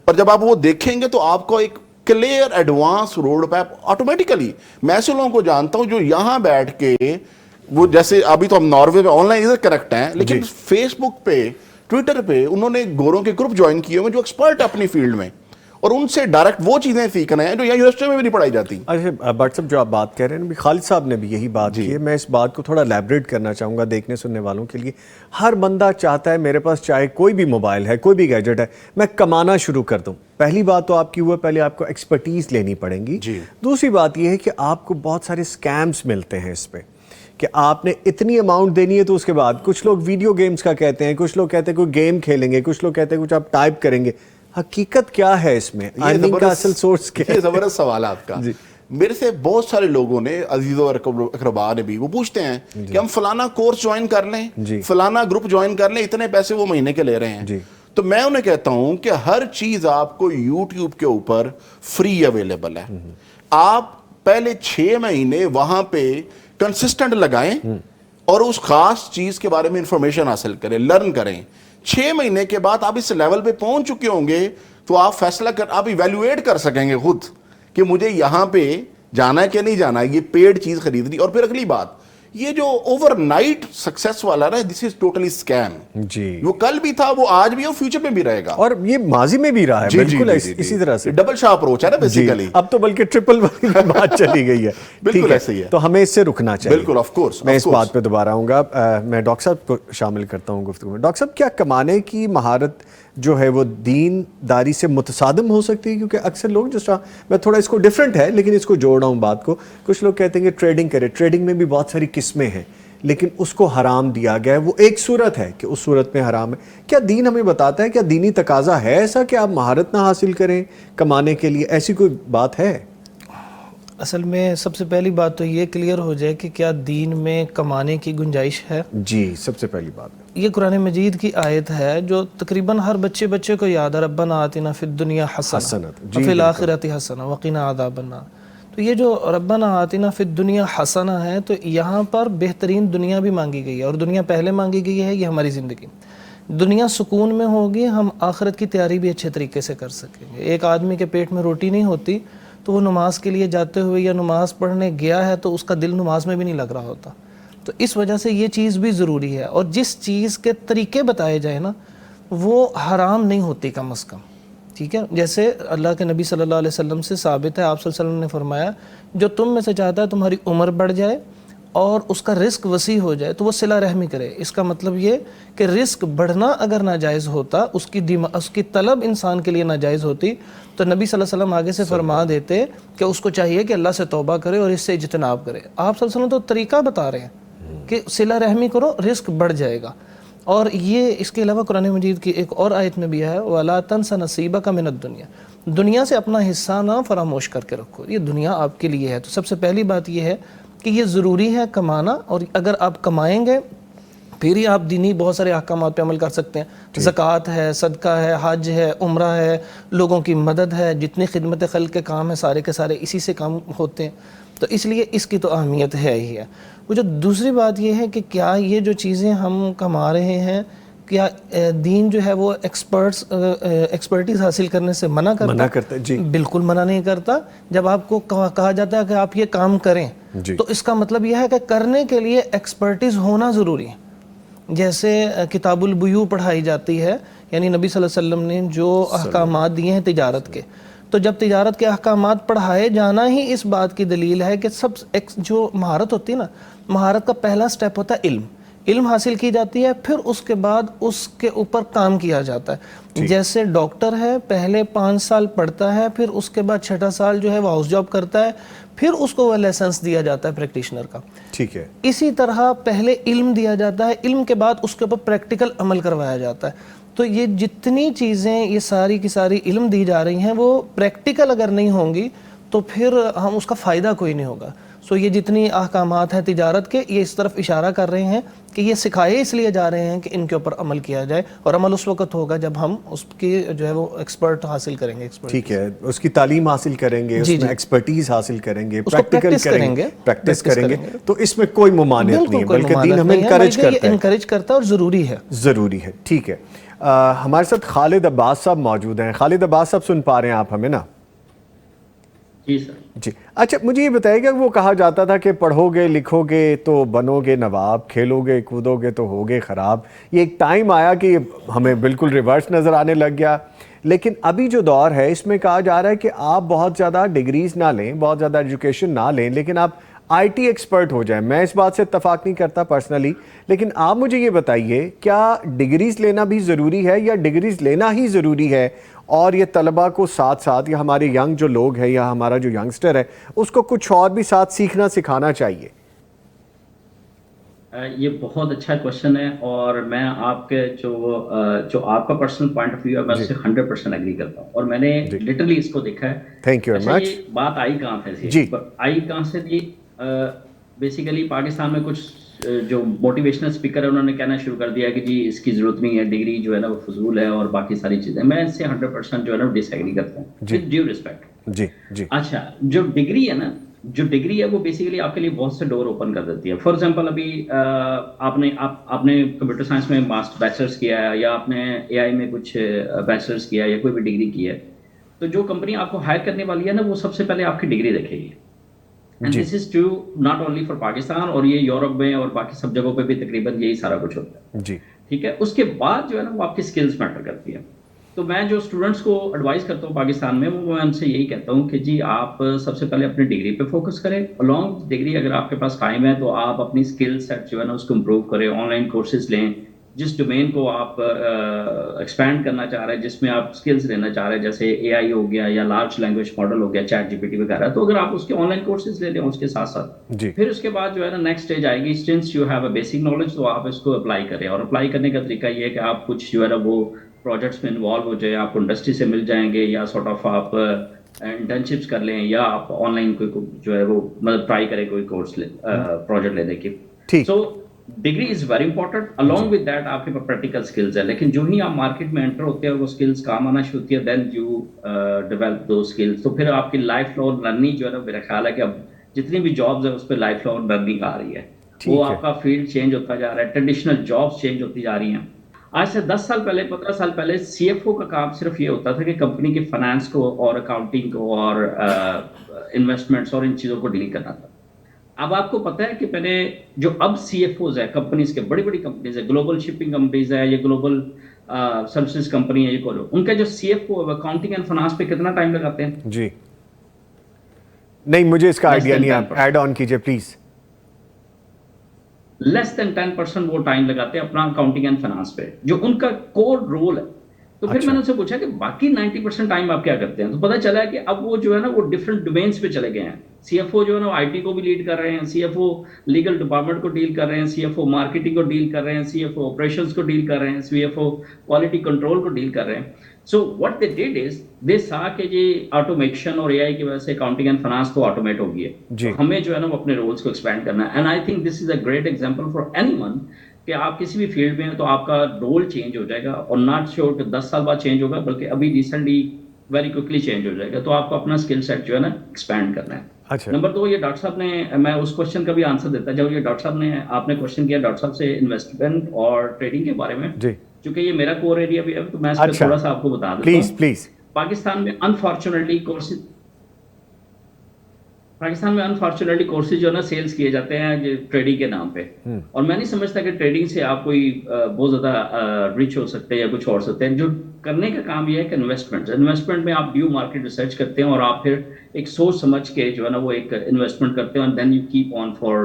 اور جب آپ وہ دیکھیں گے تو آپ کو ایک clear advance road map automatically, میں ایسے لوگوں کو جانتا ہوں جو یہاں بیٹھ کے وہ, جیسے ابھی تو ہم ناروے میں آن لائن ادھر کنیکٹ ہیں, لیکن فیس بک پہ, ٹویٹر پہ انہوں نے گوروں کے گروپ جوائن کیے ہوئے جو ایکسپرٹ ہے اپنی فیلڈ میں, اور ان سے ڈائریکٹ وہ چیزیں سیکھنا ہے جو یہاں یونیورسٹی میں بھی نہیں پڑھائی جاتی. اچھا بٹ صاحب جو آپ بات کہہ رہے ہیں, خالد صاحب نے بھی یہی بات کی ہے, میں اس بات کو تھوڑا لیبریٹ کرنا چاہوں گا دیکھنے سننے والوں کے لیے. ہر بندہ چاہتا ہے میرے پاس چاہے کوئی بھی موبائل ہے, کوئی بھی گیجٹ ہے, میں کمانا شروع کر دوں. پہلی بات تو آپ کی وہ ہے, پہلے آپ کو ایکسپرٹیز لینی پڑیں گی. دوسری بات یہ ہے کہ آپ کو بہت سارے اسکیمز ملتے ہیں اس پہ, کہ آپ نے اتنی اماؤنٹ دینی ہے, تو اس کے بعد کچھ لوگ ویڈیو گیمز کا کہتے ہیں, کچھ لوگ کہتے ہیں کوئی گیم کھیلیں گے, کچھ لوگ کہتے ہیں کچھ آپ ٹائپ کریں گے. حقیقت کیا ہے اس میں, ارننگ کا اصل سورس کیا ہے؟ یہ زبردست سوال ہے آپ کا. میرے سے بہت سارے لوگوں نے, عزیزوں اور اقربا نے بھی, وہ پوچھتے ہیں کہ ہم فلانا کورس جوائن کر لیں, فلانا گروپ جوائن کر لیں, اتنے پیسے وہ مہینے کے لے رہے ہیں. تو میں انہیں کہتا ہوں کہ ہر چیز آپ کو یوٹیوب کے اوپر فری اویلیبل ہے. آپ پہلے 6 مہینے وہاں پہ کنسسٹنٹ لگائیں اور اس خاص چیز کے بارے میں انفارمیشن حاصل کریں, لرن کریں. 6 مہینے کے بعد آپ اس لیول پہ پہنچ چکے ہوں گے تو آپ فیصلہ آپ ایویلویٹ کر سکیں گے خود کہ مجھے یہاں پہ جانا ہے کہ نہیں جانا ہے, یہ پیڈ چیز خریدنی. اور پھر اگلی بات, یہ جو اوور نائٹ سکسیس والا نا, دس از ٹوٹلی اسکیم. جی, وہ کل بھی تھا, وہ آج بھی ہے, اور فیوچر میں بھی رہے گا, اور یہ ماضی میں بھی رہا ہے. بالکل اسی طرح سے ڈبل شاہ اپروچ ہے نا بیسیکلی. اب تو بلکہ ٹرپل بات چلی گئی ہے. بالکل ایسے ہی ہے, تو ہمیں اس سے رکنا چاہیے. بالکل, آف کورس. میں اس بات پہ دوبارہ آؤں گا. میں ڈاکٹر صاحب کو شامل کرتا ہوں گفتگو میں. ڈاکٹر صاحب, کیا کمانے کی مہارت جو ہے وہ دین داری سے متصادم ہو سکتی ہے؟ کیونکہ اکثر لوگ, جس طرح میں تھوڑا اس کو ڈیفرنٹ ہے لیکن اس کو جوڑ رہا ہوں بات کو, کچھ لوگ کہتے ہیں کہ ٹریڈنگ کرے. ٹریڈنگ میں بھی بہت ساری قسمیں ہیں, لیکن اس کو حرام دیا گیا ہے. وہ ایک صورت ہے کہ اس صورت میں حرام ہے. کیا دین ہمیں بتاتا ہے, کیا دینی تقاضا ہے ایسا کہ آپ مہارت نہ حاصل کریں کمانے کے لیے؟ ایسی کوئی بات ہے؟ اصل میں سب سے پہلی بات تو یہ کلیئر ہو جائے کہ کیا دین میں کمانے کی گنجائش ہے. جی, سب سے پہلی بات یہ قرآن مجید کی آیت ہے جو تقریباً ہر بچے کو یاد ہے, ربنا آتنا فی الدنیا حسنہ وفی الآخرۃ حسنہ وقنا عذاب النار. تو یہ جو ربنا آتنا فی الدنیا حسنہ ہے, تو یہاں پر بہترین دنیا بھی مانگی گئی ہے, اور دنیا پہلے مانگی گئی ہے, یہ ہماری زندگی. دنیا سکون میں ہوگی, ہم آخرت کی تیاری بھی اچھے طریقے سے کر سکیں گے. ایک آدمی کے پیٹ میں روٹی نہیں ہوتی تو وہ نماز کے لیے جاتے ہوئے یا نماز پڑھنے گیا ہے تو اس کا دل نماز میں بھی نہیں لگ رہا ہوتا. تو اس وجہ سے یہ چیز بھی ضروری ہے, اور جس چیز کے طریقے بتائے جائیں نا, وہ حرام نہیں ہوتی کم از کم. ٹھیک ہے, جیسے اللہ کے نبی صلی اللہ علیہ وسلم سے ثابت ہے, آپ صلی اللہ علیہ وسلم نے فرمایا, جو تم میں سے چاہتا ہے تمہاری عمر بڑھ جائے اور اس کا رزق وسیع ہو جائے تو وہ صلہ رحمی کرے. اس کا مطلب یہ کہ رزق بڑھنا اگر ناجائز ہوتا, اس کی طلب انسان کے لیے ناجائز ہوتی, تو نبی صلی اللہ علیہ وسلم آگے سے فرما دیتے کہ اس کو چاہیے کہ اللہ سے توبہ کرے اور اس سے اجتناب کرے. آپ صلی اللہ علیہ وسلم تو طریقہ بتا رہے ہیں کہ صلہ رحمی کرو, رزق بڑھ جائے گا. اور یہ اس کے علاوہ قرآن مجید کی ایک اور آیت میں بھی ہے, وَلَا تَنْسَ نَصِيبَكَ مِنَ الدُّنْيَا, دنیا سے اپنا حصہ نہ فراموش کر کے رکھو, یہ دنیا آپ کے لیے ہے. تو سب سے پہلی بات یہ ہے کہ یہ ضروری ہے کمانا, اور اگر آپ کمائیں گے پھر ہی آپ دینی بہت سارے احکامات پہ عمل کر سکتے ہیں. زکوٰۃ ہے, صدقہ ہے, حج ہے, عمرہ ہے, لوگوں کی مدد ہے, جتنی خدمت خلق کے کام ہیں سارے کے سارے اسی سے کام ہوتے ہیں. تو اس لیے اس کی تو اہمیت ہے ہی ہے. وہ جو دوسری بات یہ ہے کہ کیا یہ جو چیزیں ہم کما رہے ہیں, کیا دین جو ہے وہ ایکسپرٹیز حاصل کرنے سے منع کرتا ہے؟ جی بالکل منع نہیں کرتا. جب آپ کو کہا جاتا ہے کہ آپ یہ کام کریں, تو اس کا مطلب یہ ہے کہ کرنے کے لیے ایکسپرٹیز ہونا ضروری ہے. جیسے کتاب البیوع پڑھائی جاتی ہے, یعنی نبی صلی اللہ علیہ وسلم نے جو احکامات دیے ہیں تجارت کے, تو جب تجارت کے احکامات پڑھائے جانا ہی اس بات کی دلیل ہے کہ سب جو مہارت ہوتی ہے نا, مہارت کا پہلا سٹیپ ہوتا ہے علم حاصل کی جاتی ہے, پھر اس کے بعد اس کے اوپر کام کیا جاتا ہے. جیسے ڈاکٹر ہے, پہلے 5 سال پڑھتا ہے, پھر اس کے بعد 6واں سال جو ہے وہ ہاؤس جاب کرتا ہے, پھر اس کو وہ لائسنس دیا جاتا ہے پریکٹیشنر کا. ٹھیک ہے, اسی طرح پہلے علم دیا جاتا ہے, علم کے بعد اس کے اوپر پریکٹیکل عمل کروایا جاتا ہے. تو یہ جتنی چیزیں یہ ساری کی ساری علم دی جا رہی ہیں, وہ پریکٹیکل اگر نہیں ہوں گی تو پھر ہم اس کا فائدہ کوئی نہیں ہوگا. سو یہ جتنی احکامات ہیں تجارت کے یہ اس طرف اشارہ کر رہے ہیں کہ یہ سکھائے اس لیے جا رہے ہیں کہ ان کے اوپر عمل کیا جائے, اور عمل اس وقت ہوگا جب ہم اس کی جو ہے وہ ایکسپرٹ حاصل کریں گے. ٹھیک ہے, اس کی تعلیم حاصل کریں گے, اس میں ایکسپرٹیز حاصل کریں گے, پریکٹیکل کریں گے, پریکٹس کریں گے, تو اس میں کوئی ممانعت نہیں ہے, بلکہ دین ہمیں انکریج کرتا ہے اور ضروری ہے. ضروری ہے. ٹھیک ہے, ہمارے ساتھ خالد عباس صاحب موجود ہیں. خالد عباس صاحب سن پا رہے ہیں آپ ہمیں نا؟ جی سر. جی اچھا, مجھے یہ بتائیے کہ وہ کہا جاتا تھا کہ پڑھو گے لکھو گے تو بنو گے نواب, کھیلو گے کودو گے تو ہوگے خراب. یہ ایک ٹائم آیا کہ ہمیں بالکل ریورس نظر آنے لگ گیا, لیکن ابھی جو دور ہے اس میں کہا جا رہا ہے کہ آپ بہت زیادہ ڈگریز نہ لیں, بہت زیادہ ایجوکیشن نہ لیں, لیکن آپ آئی ٹی ایکسپرٹ ہو جائیں. میں اس بات سے اتفاق نہیں کرتا پرسنلی, لیکن آپ مجھے یہ بتائیے کیا ڈگریز لینا بھی ضروری ہے یا ڈگریز لینا ہی ضروری ہے, اور یہ طلبہ کو ساتھ ساتھ یا ہمارے ینگ جو لوگ ہیں یا ہمارا جو ینگسٹر ہے اس کو کچھ اور بھی ساتھ سیکھنا سکھانا چاہیے؟ یہ بہت اچھا کوشچن ہے, اور میں آپ کے جو آپ کا پرسنل پوائنٹ آف ویو ہے میں اس سے 100% ایگری کرتا ہوں, اور میں نے لٹرلی اس کو دیکھا ہے. تھینک یو ویری مچ. یہ بات آئی کہاں سے؟ جی آئی کہاں سے جی؟ بیسیکلی پاکستان میں کچھ جو موٹیویشنل اسپیکر ہے انہوں نے کہنا شروع کر دیا کہ جی اس کی ضرورت نہیں ہے, ڈگری جو ہے نا وہ فضول ہے اور باقی ساری چیزیں. میں اس سے 100% جو ہے نا ڈس ایگری کرتا ہوں, ود ڈیو رسپیکٹ. جی جی. اچھا, جو ڈگری ہے نا, جو ڈگری ہے وہ بیسیکلی آپ کے لیے بہت سے ڈور اوپن کر دیتی ہے. فار ایگزامپل ابھی آپ نے کمپیوٹر سائنس میں بیچلرس کیا ہے, یا آپ نے اے آئی میں کچھ بیچلرس کیا ہے, یا کوئی بھی ڈگری کی ہے, تو جو کمپنی آپ کو ہائر کرنے والی ہے نا وہ سب سے پہلے آپ کی ڈگری دیکھے گی. And this is true not only for Pakistan, اور یہ یورپ میں اور باقی سب جگہوں پہ بھی تقریباً یہی سارا کچھ ہوتا ہے. جی ٹھیک ہے, اس کے بعد جو ہے نا وہ آپ کی اسکلز میٹر کرتی ہے. تو میں جو اسٹوڈنٹس کو ایڈوائز کرتا ہوں پاکستان میں, وہ میں ان سے یہی کہتا ہوں کہ جی آپ سب سے پہلے اپنی ڈگری پہ فوکس کریں. along ڈگری اگر آپ کے پاس ٹائم ہے تو آپ اپنی اسکل سیٹ جو ہے نا اس کو امپروو کریں, آن لائن کورسز لیں. جس ڈومین کو آپ ایکسپینڈ کرنا چاہ رہے ہیں, جس میں آپ اسکلز لینا چاہ رہے ہیں, جیسے اے آئی ہو گیا یا لارج لینگویج ماڈل ہو گیا, چیٹ جی پی ٹی وغیرہ, تو اگر آپ اس کے آن لائن کورسز لے لیں اس کے ساتھ ساتھ, پھر اس کے بعد جو ہے نا نیکسٹ اسٹیج آئے گی. Since you have a basic knowledge, تو آپ اس کو اپلائی کریں. اور اپلائی کرنے کا طریقہ یہ ہے کہ آپ کچھ جو ہے نا وہ پروجیکٹس میں انوالو ہو جائیں, آپ کو انڈسٹری سے مل جائیں گے, یا سارٹ آف آپ انٹرنشپس کر لیں, یا آپ آن لائن کوئی جو ہے وہ مطلب ٹرائی کریں کوئی کورس پروجیکٹ لینے کی. So degree is very important. along with that آپ کے پاس پریکٹیکل اسکلز ہے, لیکن جو ہی آپ مارکیٹ میں انٹر ہوتے ہیں وہ اسکلز کام آنا شروع ہوتی ہے, then you develop those skills. تو پھر آپ کی لائف لانگ لرننگ جو ہے نا, میرا خیال ہے کہ اب جتنی بھی جابز ہیں اس پہ لائف لانگ لرننگ آ رہی ہے. وہ آپ کا فیلڈ چینج ہوتا جا رہا ہے, ٹریڈیشنل جابس چینج ہوتی جا رہی ہیں. آج سے 10 سال پہلے 15 سال پہلے سی ایف او کا کام صرف یہ ہوتا تھا کہ کمپنی کے فائنانس کو اور اکاؤنٹنگ کو اور انویسٹمنٹس اور ان چیزوں کو ڈیل کرنا تھا. اب آپ کو پتہ ہے کہ پہلے جو اب سی ایف اوز ہے کمپنیز کے, بڑی بڑی کمپنیز ہے, گلوبل شپنگ کمپنیز ہے, یہ گلوبل سروسز کمپنی ہے, یہ کولو, ان کا جو C F O accounting and finance پہ کتنا ٹائم لگاتے ہیں؟ جی نہیں, مجھے اس کا آئیڈیا نہیں, آپ ایڈ آن کیجئے پلیز. لیس دین 10% وہ ٹائم لگاتے ہیں اپنا اکاؤنٹنگ اینڈ فائنانس پہ, جو ان کا کور رول ہے. تو پھر میں نے ان سے پوچھا کہ باقی 90% ٹائم آپ کیا کرتے ہیں, تو پتہ چلا کہ اب وہ جو ہے نا وہ ڈفرنٹ ڈومینس پہ چلے گئے ہیں. سی ایف او جو ہے نا آئی ٹی کو بھی لیڈ کر رہے ہیں, C F O legal department کو ڈیل کر رہے ہیں, سی ایف او مارکیٹنگ کو ڈیل کر رہے ہیں, سی ایف او آپریشنس کو ڈیل کر رہے ہیں, C F O quality control کو ڈیل کر رہے ہیں. سو واٹ دے ڈیڈ از دے سا کہ یہ آٹومیشن اور اے آئی کی وجہ سے اکاؤنٹنگ اینڈ فائنانس تو آٹومیٹ ہو گئی ہے, ہمیں جو ہے نا وہ اپنے رولس کو ایکسپینڈ کرنا ہے. And I think this is a great example for any one کہ آپ کسی بھی فیلڈ میں ہیں تو آپ کا رول چینج ہو جائے گا, اور ناٹ شیور کہ 10 سال بعد چینج ہوگا, بلکہ ابھی ریسنٹلی ویری کوئکلی چینج ہو جائے گا. تو آپ کو اپنا اسکل سیٹ جو ہے نا ایکسپینڈ کرنا ہے. نمبر 2, یہ ڈاکٹر صاحب نے, میں اس کوشچن کا بھی آنسر دیتا, جب یہ ڈاکٹر صاحب نے آپ نے کوشچن کیا ڈاکٹر صاحب سے انویسٹمنٹ اور ٹریڈنگ کے بارے میں, چونکہ یہ میرا کور ایریا بھی ہے تو میں اس پہ تھوڑا سا آپ کو بتا دیتا ہوں. پلیز. پاکستان میں انفارچونیٹلی کورسز جو ہے نا سیلز کیے جاتے ہیں ٹریڈنگ کے نام پہ, اور میں نہیں سمجھتا کہ ٹریڈنگ سے آپ کوئی بہت زیادہ ریچ ہو سکتے ہیں یا کچھ اور سکتے ہیں. جو کرنے کا کام یہ ہے کہ انویسٹمنٹ میں آپ ڈیو مارکیٹ ریسرچ کرتے ہیں, اور آپ پھر ایک سوچ سمجھ کے جو ہے نا وہ ایک انویسٹمنٹ کرتے ہیں, then you keep on for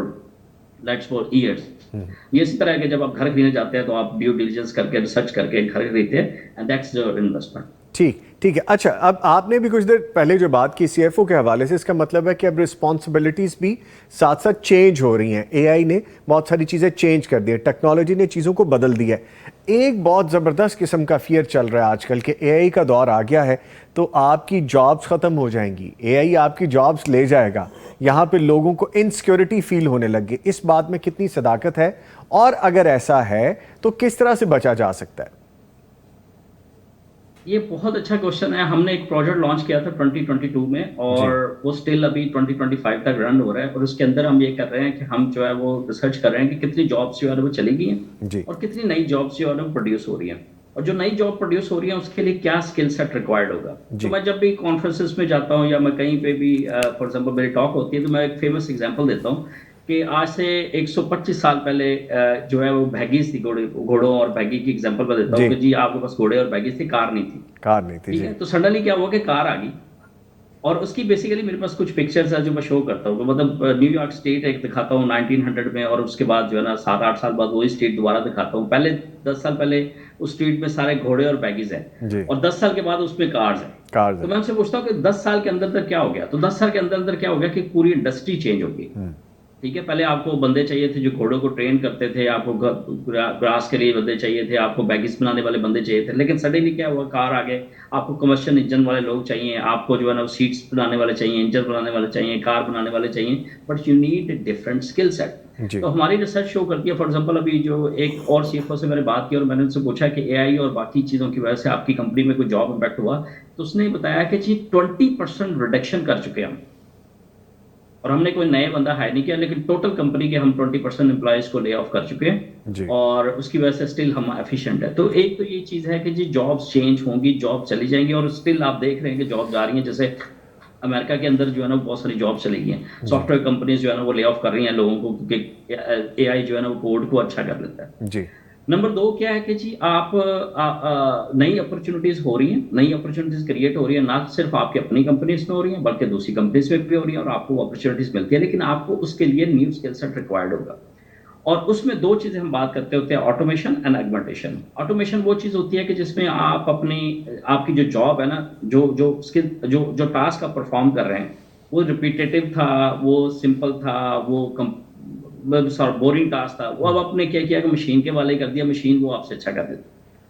years. یہ اسی طرح ہے کہ جب آپ گھر خریدنے جاتے ہیں تو آپ ڈیو ڈیلیجنس کر کے ریسرچ کر کے گھر خریدتے ہیں, اینڈ دیٹس یور انویسٹمنٹ. ٹھیک ہے. اچھا, اب آپ نے بھی کچھ دیر پہلے جو بات کی سی ایف او کے حوالے سے, اس کا مطلب ہے کہ اب رسپانسبلٹیز بھی ساتھ ساتھ چینج ہو رہی ہیں. اے آئی نے بہت ساری چیزیں چینج کر دی ہیں, ٹیکنالوجی نے چیزوں کو بدل دیا ہے. ایک بہت زبردست قسم کا فیئر چل رہا ہے آج کل کہ اے آئی کا دور آ گیا ہے تو آپ کی جابس ختم ہو جائیں گی, اے آئی آپ کی جابس لے جائے گا. یہاں پہ لوگوں کو انسیکیورٹی فیل ہونے لگ گئی. اس بات میں کتنی صداقت ہے, اور اگر ایسا ہے تو کس طرح سے بچا جا سکتا ہے؟ یہ بہت اچھا کوشچن ہے. ہم نے ایک پروجیکٹ لانچ کیا تھا 2022 میں, اور وہ سٹل ابھی 2025 تک رن ہو رہا ہے, اور اس کے اندر ہم یہ کر رہے ہیں کہ ہم جو ہے وہ ریسرچ کر رہے ہیں کہ کتنی جابس جو ہے وہ چلی گئی ہیں اور کتنی نئی جابس جو ہے وہ پروڈیوس ہو رہی ہیں, اور جو نئی جاب پروڈیوس ہو رہی ہیں اس کے لیے کیا اسکل سیٹ ریکوائرڈ ہوگا. تو میں جب بھی کانفرنسز میں جاتا ہوں یا میں کہیں پہ بھی فار ایگزامپل میری ٹاک ہوتی ہے تو میں ایک فیمس ایگزامپل دیتا ہوں کہ آج سے 125 سال پہلے جو ہے وہ بھیگیز تھی, گھوڑوں اور بھیگی کی ایگزامپل میں دیتا ہوں کہ جی آپ کے پاس گھوڑے اور بھیگیز تھی, کار نہیں تھی. ٹھیک ہے, تو سڈنلی کیا ہوا کہ کار آ گئی, اور اس کی بیسیکلی میرے پاس کچھ پکچرز ہیں جو میں شو کرتا ہوں. مطلب نیو یارک اسٹیٹ ایک دکھاتا ہوں 1900 میں, اور اس کے بعد جو ہے نا 7-8 سال بعد وہی اسٹیٹ دوبارہ دکھاتا ہوں. پہلے 10 سال پہلے اس اسٹریٹ میں سارے گھوڑے اور بیگیز ہیں, اور 10 سال کے بعد اس میں کارز ہیں. تو میں ان سے پوچھتا ہوں کہ 10 سال کے اندر کیا ہو گیا, تو 10 سال کے اندر کیا ہو گیا کہ پوری انڈسٹری چینج ہو گئی. ٹھیک ہے, پہلے آپ کو بندے چاہیے تھے جو گھوڑوں کو ٹرین کرتے تھے, آپ کو گراس کے لیے بندے چاہیے تھے, آپ کو بیگیز بنانے والے بندے چاہیے تھے. لیکن سڈنلی کیا ہوا, کار آ گئے, آپ کو کمرشل انجن والے لوگ چاہیے, آپ کو جو ہے نا سیٹس بنانے والے چاہیے, انجن بنانے والے چاہیے, کار بنانے والے چاہیے, but you need a different skill set. تو ہماری ریسرچ شو کرتی ہے. فار ایگزامپل ابھی جو ایک اور سی ایف او سے میں نے بات کی اور میں نے ان سے پوچھا کہ اے آئی اور باقی چیزوں کی وجہ سے آپ کی کمپنی میں کوئی جاب امپیکٹ ہوا, تو اس نے بتایا کہ جی 20% ریڈکشن کر چکے ہم, اور ہم نے کوئی نئے بندہ ہائر نہیں کیا, لیکن ٹوٹل کمپنی کے ہم 20% امپلائیز کو لے آف کر چکے ہیں, اور اس کی وجہ سے اسٹل ہم ایفیشینٹ ہے. تو ایک تو یہ چیز ہے کہ جی جابس چینج ہوں گی, جاب چلی جائیں گی, اور اسٹل آپ دیکھ رہے ہیں کہ جاب جا رہی ہیں. جیسے امریکہ کے اندر جو ہے نا بہت ساری جاب چلی گئی ہیں, سافٹ ویئر کمپنیز جو ہے نا وہ لے آف کر رہی ہیں لوگوں کو, کیونکہ اے آئی جو ہے نا وہ کوڈ کو اچھا کر لیتا ہے. نمبر 2 کیا ہے کہ جی آپ نئی اپرچونیٹیز ہو رہی ہیں, نئی اپرچونیٹیز کریٹ ہو رہی ہیں, نہ صرف آپ کی اپنی کمپنیز میں ہو رہی ہیں بلکہ دوسری کمپنیز میں بھی ہو رہی ہیں, اور آپ کو وہ اپرچونیٹیز ملتی ہیں, لیکن آپ کو اس کے لیے نیو اسکل سیٹ ریکوائرڈ ہوگا. اور اس میں 2 چیزیں ہم بات کرتے ہوتے ہیں, آٹومیشن اینڈ ایگمنٹیشن. آٹومیشن وہ چیز ہوتی ہے کہ جس میں آپ کی جو جاب ہے نا, جو ٹاسک آپ پرفارم کر رہے ہیں وہ ریپیٹیٹیو تھا, وہ سمپل تھا, وہ بورنگ ٹاسک تھا, وہ اب آپ نے کیا کیا کہ مشین کے والے کر دیا, مشین وہ آپ سے اچھا کر دیتی,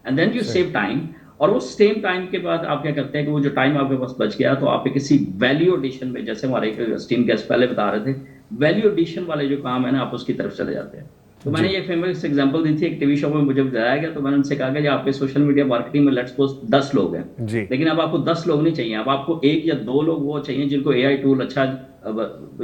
and then you save time. اور وہ سیم ٹائم کے بعد آپ کیا کرتے ہیں کہ وہ جو ٹائم آپ کے پاس بچ گیا تو آپ کسی ویلیو ایڈیشن میں, جیسے ہمارے اسٹیم گیسٹ پہلے بتا رہے تھے, ویلیو ایڈیشن والے جو کام ہے نا آپ اس کی طرف چلے جاتے ہیں. تو میں نے یہ فیمس ایگزامپل دی تھی, ایک ٹی وی شو میں مجھے بتایا گیا, تو میں نے ان سے کہا کہ آپ کے سوشل میڈیا مارکیٹنگ میں لیٹس سپوز 10 لوگ ہیں, لیکن اب آپ کو 10 لوگ نہیں چاہیے, اب آپ کو 1 یا 2 لوگ وہ چاہیے جن کو اے آئی ٹول اچھا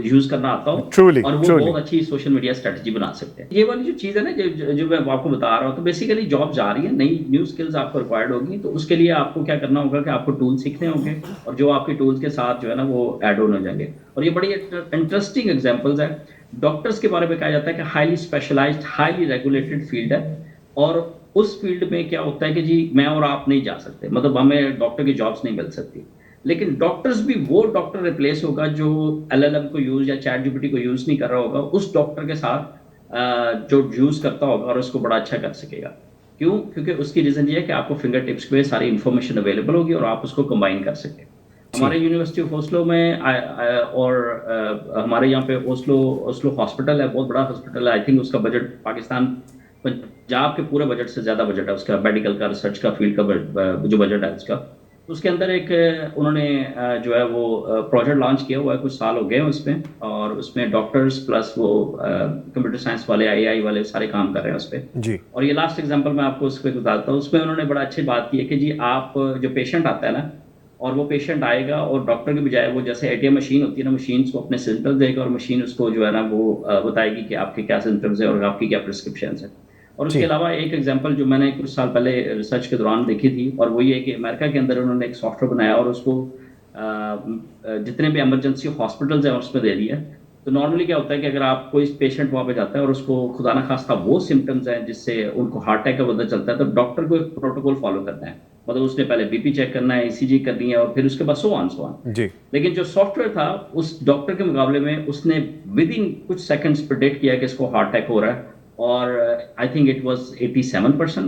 یوز کرنا آتا ہو, اور وہ بہت اچھی سوشل میڈیا اسٹریٹجی بنا سکتے ہیں. یہ والی جو چیز ہے نا جو میں آپ کو بتا رہا ہوں, تو بیسیکلی جاب جا رہی ہے, نئی نیو اسکلز آپ کو ریکوائرڈ ہوگی. تو اس کے لیے آپ کو کیا کرنا ہوگا کہ آپ کو ٹول سیکھنے ہوں گے, اور جو آپ کے ٹولس کے ساتھ جو ہے نا وہ ایڈ آن ہو جائیں گے. اور یہ بڑی انٹرسٹنگ ایگزامپلز ہیں. ڈاکٹرس کے بارے میں کہا جاتا ہے کہ highly specialised, highly regulated field ہے, اور اس فیلڈ میں کیا ہوتا ہے کہ جی میں اور آپ نہیں جا سکتے, مطلب ہمیں ڈاکٹر کی جابس نہیں مل سکتی, لیکن ڈاکٹرز بھی وہ ڈاکٹر ریپلیس ہوگا جو LLM کو یوز یا چیٹ GPT کو یوز نہیں کر رہا ہوگا, اس ڈاکٹر کے ساتھ جو یوز کرتا ہوگا اور اس کو بڑا اچھا کر سکے گا. کیوں؟ کیونکہ اس کی ریزن یہ ہے کہ آپ کو فنگر ٹپس پہ ساری انفارمیشن اویلیبل ہوگی اور آپ اس کو کمبائن کر سکیں. ہمارے یونیورسٹی آف اوسلو میں اور ہمارے یہاں پہ اوسلو ہاسپٹل ہے, بہت بڑا ہاسپٹل ہے. آئی تھنک اس کا بجٹ پاکستان پنجاب کے پورے بجٹ سے زیادہ بجٹ ہے اس کا, میڈیکل کا, ریسرچ کا, فیلڈ کا جو بجٹ ہے اس کا. اس کے اندر ایک انہوں نے جو ہے وہ پروجیکٹ لانچ کیا ہوا ہے, کچھ سال ہو گئے ہیں اس میں, اور اس میں ڈاکٹرز پلس وہ کمپیوٹر سائنس والے, AI والے سارے کام کر رہے ہیں اس پہ. اور یہ لاسٹ ایگزامپل میں آپ کو اس پہ بتاتا ہوں. اس میں انہوں نے بڑا اچھی بات کی ہے کہ جی آپ جو پیشنٹ آتا ہے نا, اور وہ پیشنٹ آئے گا اور ڈاکٹر کے بجائے وہ جیسے ATM مشین ہوتی ہے نا, مشینس کو اپنے سمپٹمز دے گا, اور مشین اس کو جو ہے نا وہ بتائے گی کہ آپ کے کیا سمپٹمز ہیں اور آپ کی کیا پرسکرپشنز ہیں. اور اس کے علاوہ ایک ایگزامپل جو میں نے کچھ سال پہلے ریسرچ کے دوران دیکھی تھی, اور وہ یہ کہ امریکہ کے اندر انہوں نے ایک سافٹ ویئر بنایا اور اس کو جتنے بھی ایمرجنسی ہاسپٹلز ہیں اس میں دے دیا. تو نارملی کیا ہوتا ہے کہ اگر آپ کوئی پیشنٹ وہاں پہ جاتا ہے اور اس کو خدا نخواستہ وہ سمپٹمز ہیں جس سے ان کو ہارٹ اٹیک کا پتہ چلتا ہے, تو ڈاکٹر کو ایک پروٹوکول فالو کرنا ہے. مطلب اس نے پہلے BP چیک کرنا ہے, ECG کرنی ہے, اور پھر اس کے بعد سو آن. لیکن جو سافٹ ویئر تھا اس ڈاکٹر کے مقابلے میں اس نے ود ان کچھ سیکنڈز پریڈکٹ کیا کہ اس کو ہارٹ اٹیک ہو رہا ہے, اور I think it was 87%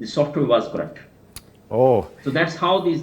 the software was correct. Oh. So that's how these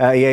AI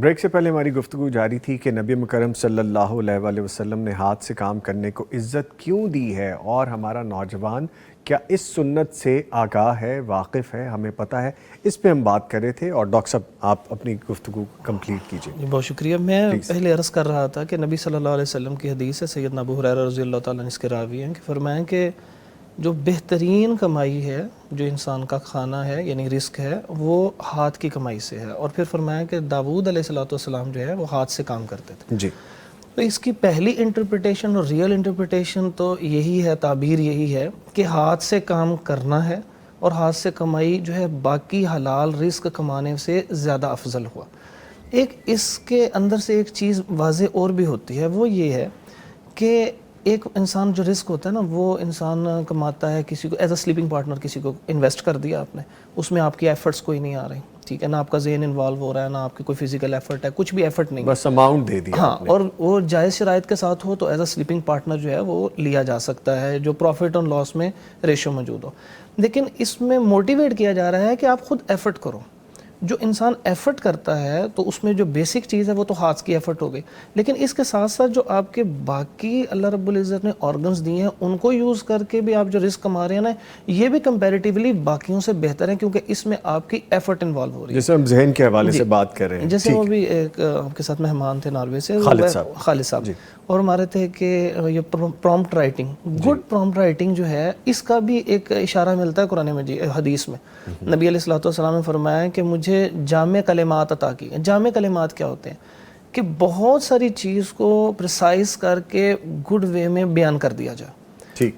break سے پہلے ہماری گفتگو جاری تھی کہ نبی مکرم صلی اللہ علیہ وسلم نے ہاتھ سے کام کرنے کو عزت کیوں دی ہے، اور ہمارا نوجوان کیا اس سنت سے آگاہ ہے، واقف ہے، ہمیں پتہ ہے؟ اس پہ ہم بات کر رہے تھے، اور ڈاکٹر صاحب آپ اپنی گفتگو کمپلیٹ کیجیے۔ بہت شکریہ۔ میں پہلے عرض کر رہا تھا کہ نبی صلی اللہ علیہ وسلم کی حدیث ہے، سیدنا ابو ہریرہ رضی اللہ تعالیٰ عنہ اس کے راوی ہیں، کہ فرمائیں کہ جو بہترین کمائی ہے جو انسان کا کھانا ہے یعنی رزق ہے، وہ ہاتھ کی کمائی سے ہے۔ اور پھر فرمایا کہ داؤد علیہ السلام جو ہے وہ ہاتھ سے کام کرتے تھے۔ جی، تو اس کی پہلی انٹرپریٹیشن اور ریئل انٹرپریٹیشن تو یہی ہے، تعبیر یہی ہے کہ ہاتھ سے کام کرنا ہے، اور ہاتھ سے کمائی جو ہے باقی حلال رزق کمانے سے زیادہ افضل ہوا۔ ایک اس کے اندر سے ایک چیز واضح اور بھی ہوتی ہے، وہ یہ ہے کہ ایک انسان جو رزق ہوتا ہے نا، وہ انسان کماتا ہے، کسی کو ایز اے سلیپنگ پارٹنر کسی کو انویسٹ کر دیا آپ نے، اس میں آپ کی ایفرٹس کوئی نہیں آ رہی، ٹھیک ہے، نہ آپ کا ذہن انوالو ہو رہا ہے، نہ آپ کی کوئی فزیکل ایفرٹ ہے، کچھ بھی ایفرٹ نہیں، بس اماؤنٹ دے دیا۔ ہاں، اور وہ جائز شرائط کے ساتھ ہو تو ایز اے سلیپنگ پارٹنر جو ہے وہ لیا جا سکتا ہے، جو پروفٹ اور لاس میں ریشو موجود ہو۔ لیکن اس میں موٹیویٹ کیا جا رہا ہے کہ آپ خود ایفرٹ کرو۔ جو انسان ایفرٹ کرتا ہے تو اس میں جو بیسک چیز ہے وہ تو ہاتھ کی ایفرٹ ہو گئی، لیکن اس کے ساتھ ساتھ جو آپ کے باقی اللہ رب العزت نے آرگنز دیے ہیں ان کو یوز کر کے بھی آپ جو رزق کما رہے ہیں نا، یہ بھی کمپیریٹیولی باقیوں سے بہتر ہے، کیونکہ اس میں آپ کی ایفرٹ انوالو ہو رہی ہے۔ جیسے ہم ذہن کے حوالے سے بات کر رہے ہیں، جیسے وہ بھی ایک آپ کے ساتھ مہمان تھے ناروے سے، خالد صاحب، اور ہمارے تھے کہ یہ prompt writing, good prompt writing جو ہے اس کا بھی ایک اشارہ ملتا ہے قرآن مجید حدیث میں۔ نبی علیہ الصلوۃ والسلام نے فرمایا کہ مجھے جامع کلمات عطا کی۔ جامع کلمات کیا ہوتے ہیں؟ کہ بہت ساری چیز کو پریسائز کر کے گڈ وے میں بیان کر دیا جائے۔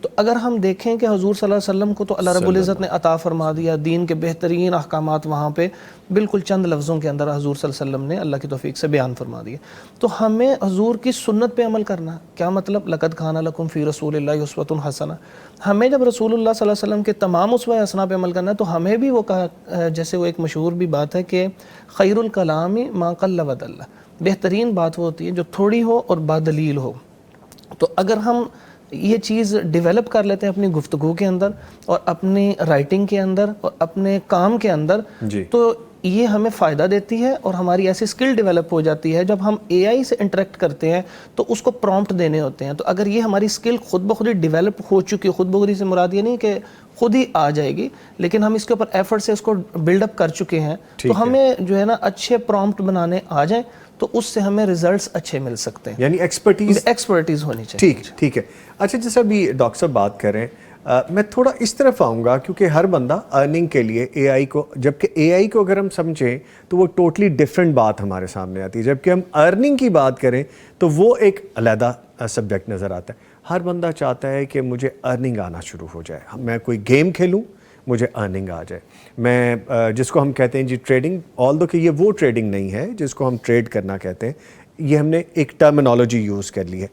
تو اگر ہم دیکھیں کہ حضور صلی اللہ علیہ وسلم کو تو اللہ رب العزت نے عطا فرما دیا دین کے بہترین احکامات، وہاں پہ بالکل چند لفظوں کے اندر حضور صلی اللہ علیہ وسلم نے اللہ کی توفیق سے بیان فرما دیا، تو ہمیں حضور کی سنت پہ عمل کرنا ہے۔ کیا مطلب؟ لقد کان لکم فی رسول اللہ اسوۃ حسنہ۔ ہمیں جب رسول اللہ صلی اللہ علیہ وسلم کے تمام اسوہ حسنہ پہ عمل کرنا ہے تو ہمیں بھی وہ کہا، جیسے وہ ایک مشہور بھی بات ہے کہ خیر الکلام ما قل ودل، بہترین بات وہ ہوتی ہے جو تھوڑی ہو اور بادلیل ہو۔ تو اگر ہم یہ چیز ڈیولپ کر لیتے ہیں اپنی گفتگو کے اندر اور اپنی رائٹنگ کے اندر اور اپنے کام کے اندر، تو یہ ہمیں فائدہ دیتی ہے، اور ہماری ایسی سکل ڈیولپ ہو جاتی ہے۔ جب ہم اے آئی سے انٹریکٹ کرتے ہیں تو اس کو پرومپٹ دینے ہوتے ہیں، تو اگر یہ ہماری سکل خود بخود ہی ڈیولپ ہو چکی، خود بخود ہی سے مراد یہ نہیں کہ خود ہی آ جائے گی، لیکن ہم اس کے اوپر ایفرٹ سے اس کو بلڈ اپ کر چکے ہیں، تو ہمیں جو ہے نا اچھے پرومپٹ بنانے آ جائیں تو اس سے ہمیں ریزلٹس اچھے مل سکتے ہیں، یعنی ایکسپرٹیز ہونی چاہیے۔ ٹھیک ہے۔ اچھا، جیسا بھی ڈاکٹر صاحب بات کر رہے ہیں، میں تھوڑا اس طرف آؤں گا، کیونکہ ہر بندہ ارننگ کے لیے اے آئی کو، جبکہ اے آئی کو اگر ہم سمجھیں تو وہ ٹوٹلی ڈفرینٹ بات ہمارے سامنے آتی ہے، جبکہ ہم ارننگ کی بات کریں تو وہ ایک علیحدہ سبجیکٹ نظر آتا ہے۔ ہر بندہ چاہتا ہے کہ مجھے ارننگ آنا شروع ہو جائے، میں کوئی گیم کھیلوں مجھے ارننگ آ جائے، میں جس کو ہم کہتے ہیں جی ٹریڈنگ، آل دو کہ یہ وہ ٹریڈنگ نہیں ہے جس کو ہم ٹریڈ کرنا کہتے ہیں، یہ ہم نے ایک ٹرمینالوجی یوز کر لی ہے۔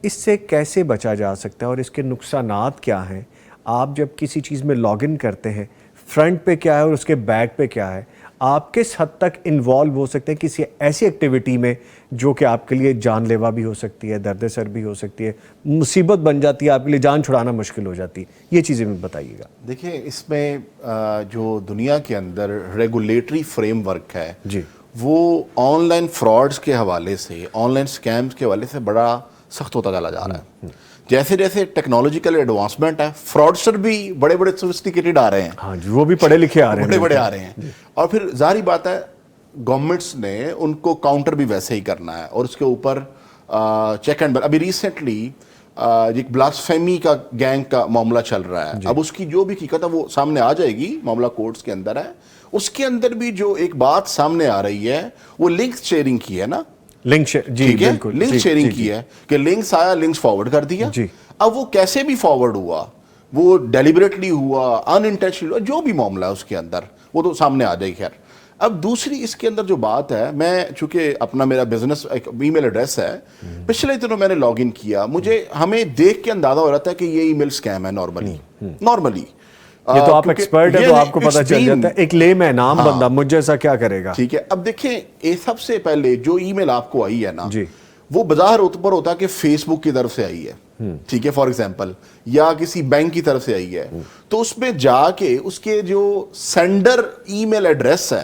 اس سے کیسے بچا جا سکتا ہے اور اس کے نقصانات کیا ہیں؟ آپ جب کسی چیز میں لاگ ان کرتے ہیں، فرنٹ پہ کیا ہے اور اس کے بیک پہ کیا ہے؟ آپ کس حد تک انوالو ہو سکتے ہیں کسی ایسی ایکٹیویٹی میں جو کہ آپ کے لیے جان لیوا بھی ہو سکتی ہے، درد سر بھی ہو سکتی ہے، مصیبت بن جاتی ہے، آپ کے لیے جان چھڑانا مشکل ہو جاتی ہے؟ یہ چیزیں بھی بتائیے گا۔ دیکھیں، اس میں جو دنیا کے اندر ریگولیٹری فریم ورک ہے، وہ آن لائن فراڈز کے حوالے سے، آن لائن سکیمز کے حوالے سے بڑا سخت ہوتا چلا جا رہا ہے۔ جیسے جیسے ٹیکنالوجیکل ایڈوانسمنٹ ہے، فراڈسٹر بھی بڑے بڑے سوفسٹیکیٹڈ آ رہے ہیں، ہاں جی، وہ بھی پڑھے لکھے آ رہے ہیں، بڑے آ رہے ہیں، اور پھر ظاہری بات ہے گورنمنٹس نے ان کو کاؤنٹر بھی ویسے ہی کرنا ہے، اور اس کے اوپر چیک اینڈ بیلنس۔ ابھی ریسنٹلی ایک بلاسفیمی کا گینگ کا معاملہ چل رہا ہے، اب اس کی جو بھی حقیقت ہے وہ سامنے آ جائے گی، معاملہ کورٹس کے اندر ہے۔ اس کے اندر بھی جو ایک بات سامنے آ رہی ہے وہ لنک شیئرنگ کی ہے نا، لنک شیئرنگ کی ہے کہ لنکس آیا، لنکس فارورڈ کر دیا۔ اب وہ کیسے بھی فارورڈ ہوا، وہ ڈیلیبریٹلی ہوا، ان انٹینشنل ہوا، جو بھی معاملہ ہے اس کے اندر وہ تو سامنے آ جائے۔ خیر، اب دوسری اس کے اندر جو بات ہے، میں چونکہ اپنا میرا بزنس ایک ای میل ایڈریس ہے، پچھلے دنوں میں نے لاگ ان کیا، مجھے ہمیں دیکھ کے اندازہ ہو رہا تھا کہ یہ ای میل اسکیم ہے۔ نارملی یہ تو آپ ایکسپرٹ ہے تو آپ کو پتہ چل جاتا ہے، ایک لے مین عام بندہ مجھ جیسا کیا کرے گا؟ ٹھیک ہے، اب دیکھیں، سب سے پہلے جو ای میل آپ کو آئی ہے نا، وہ بظاہر پر ہوتا ہے کہ فیس بک کی طرف سے آئی ہے، ٹھیک ہے، فار ایگزامپل، یا کسی بینک کی طرف سے آئی ہے، تو اس میں جا کے اس کے جو سینڈر ای میل ایڈریس ہے،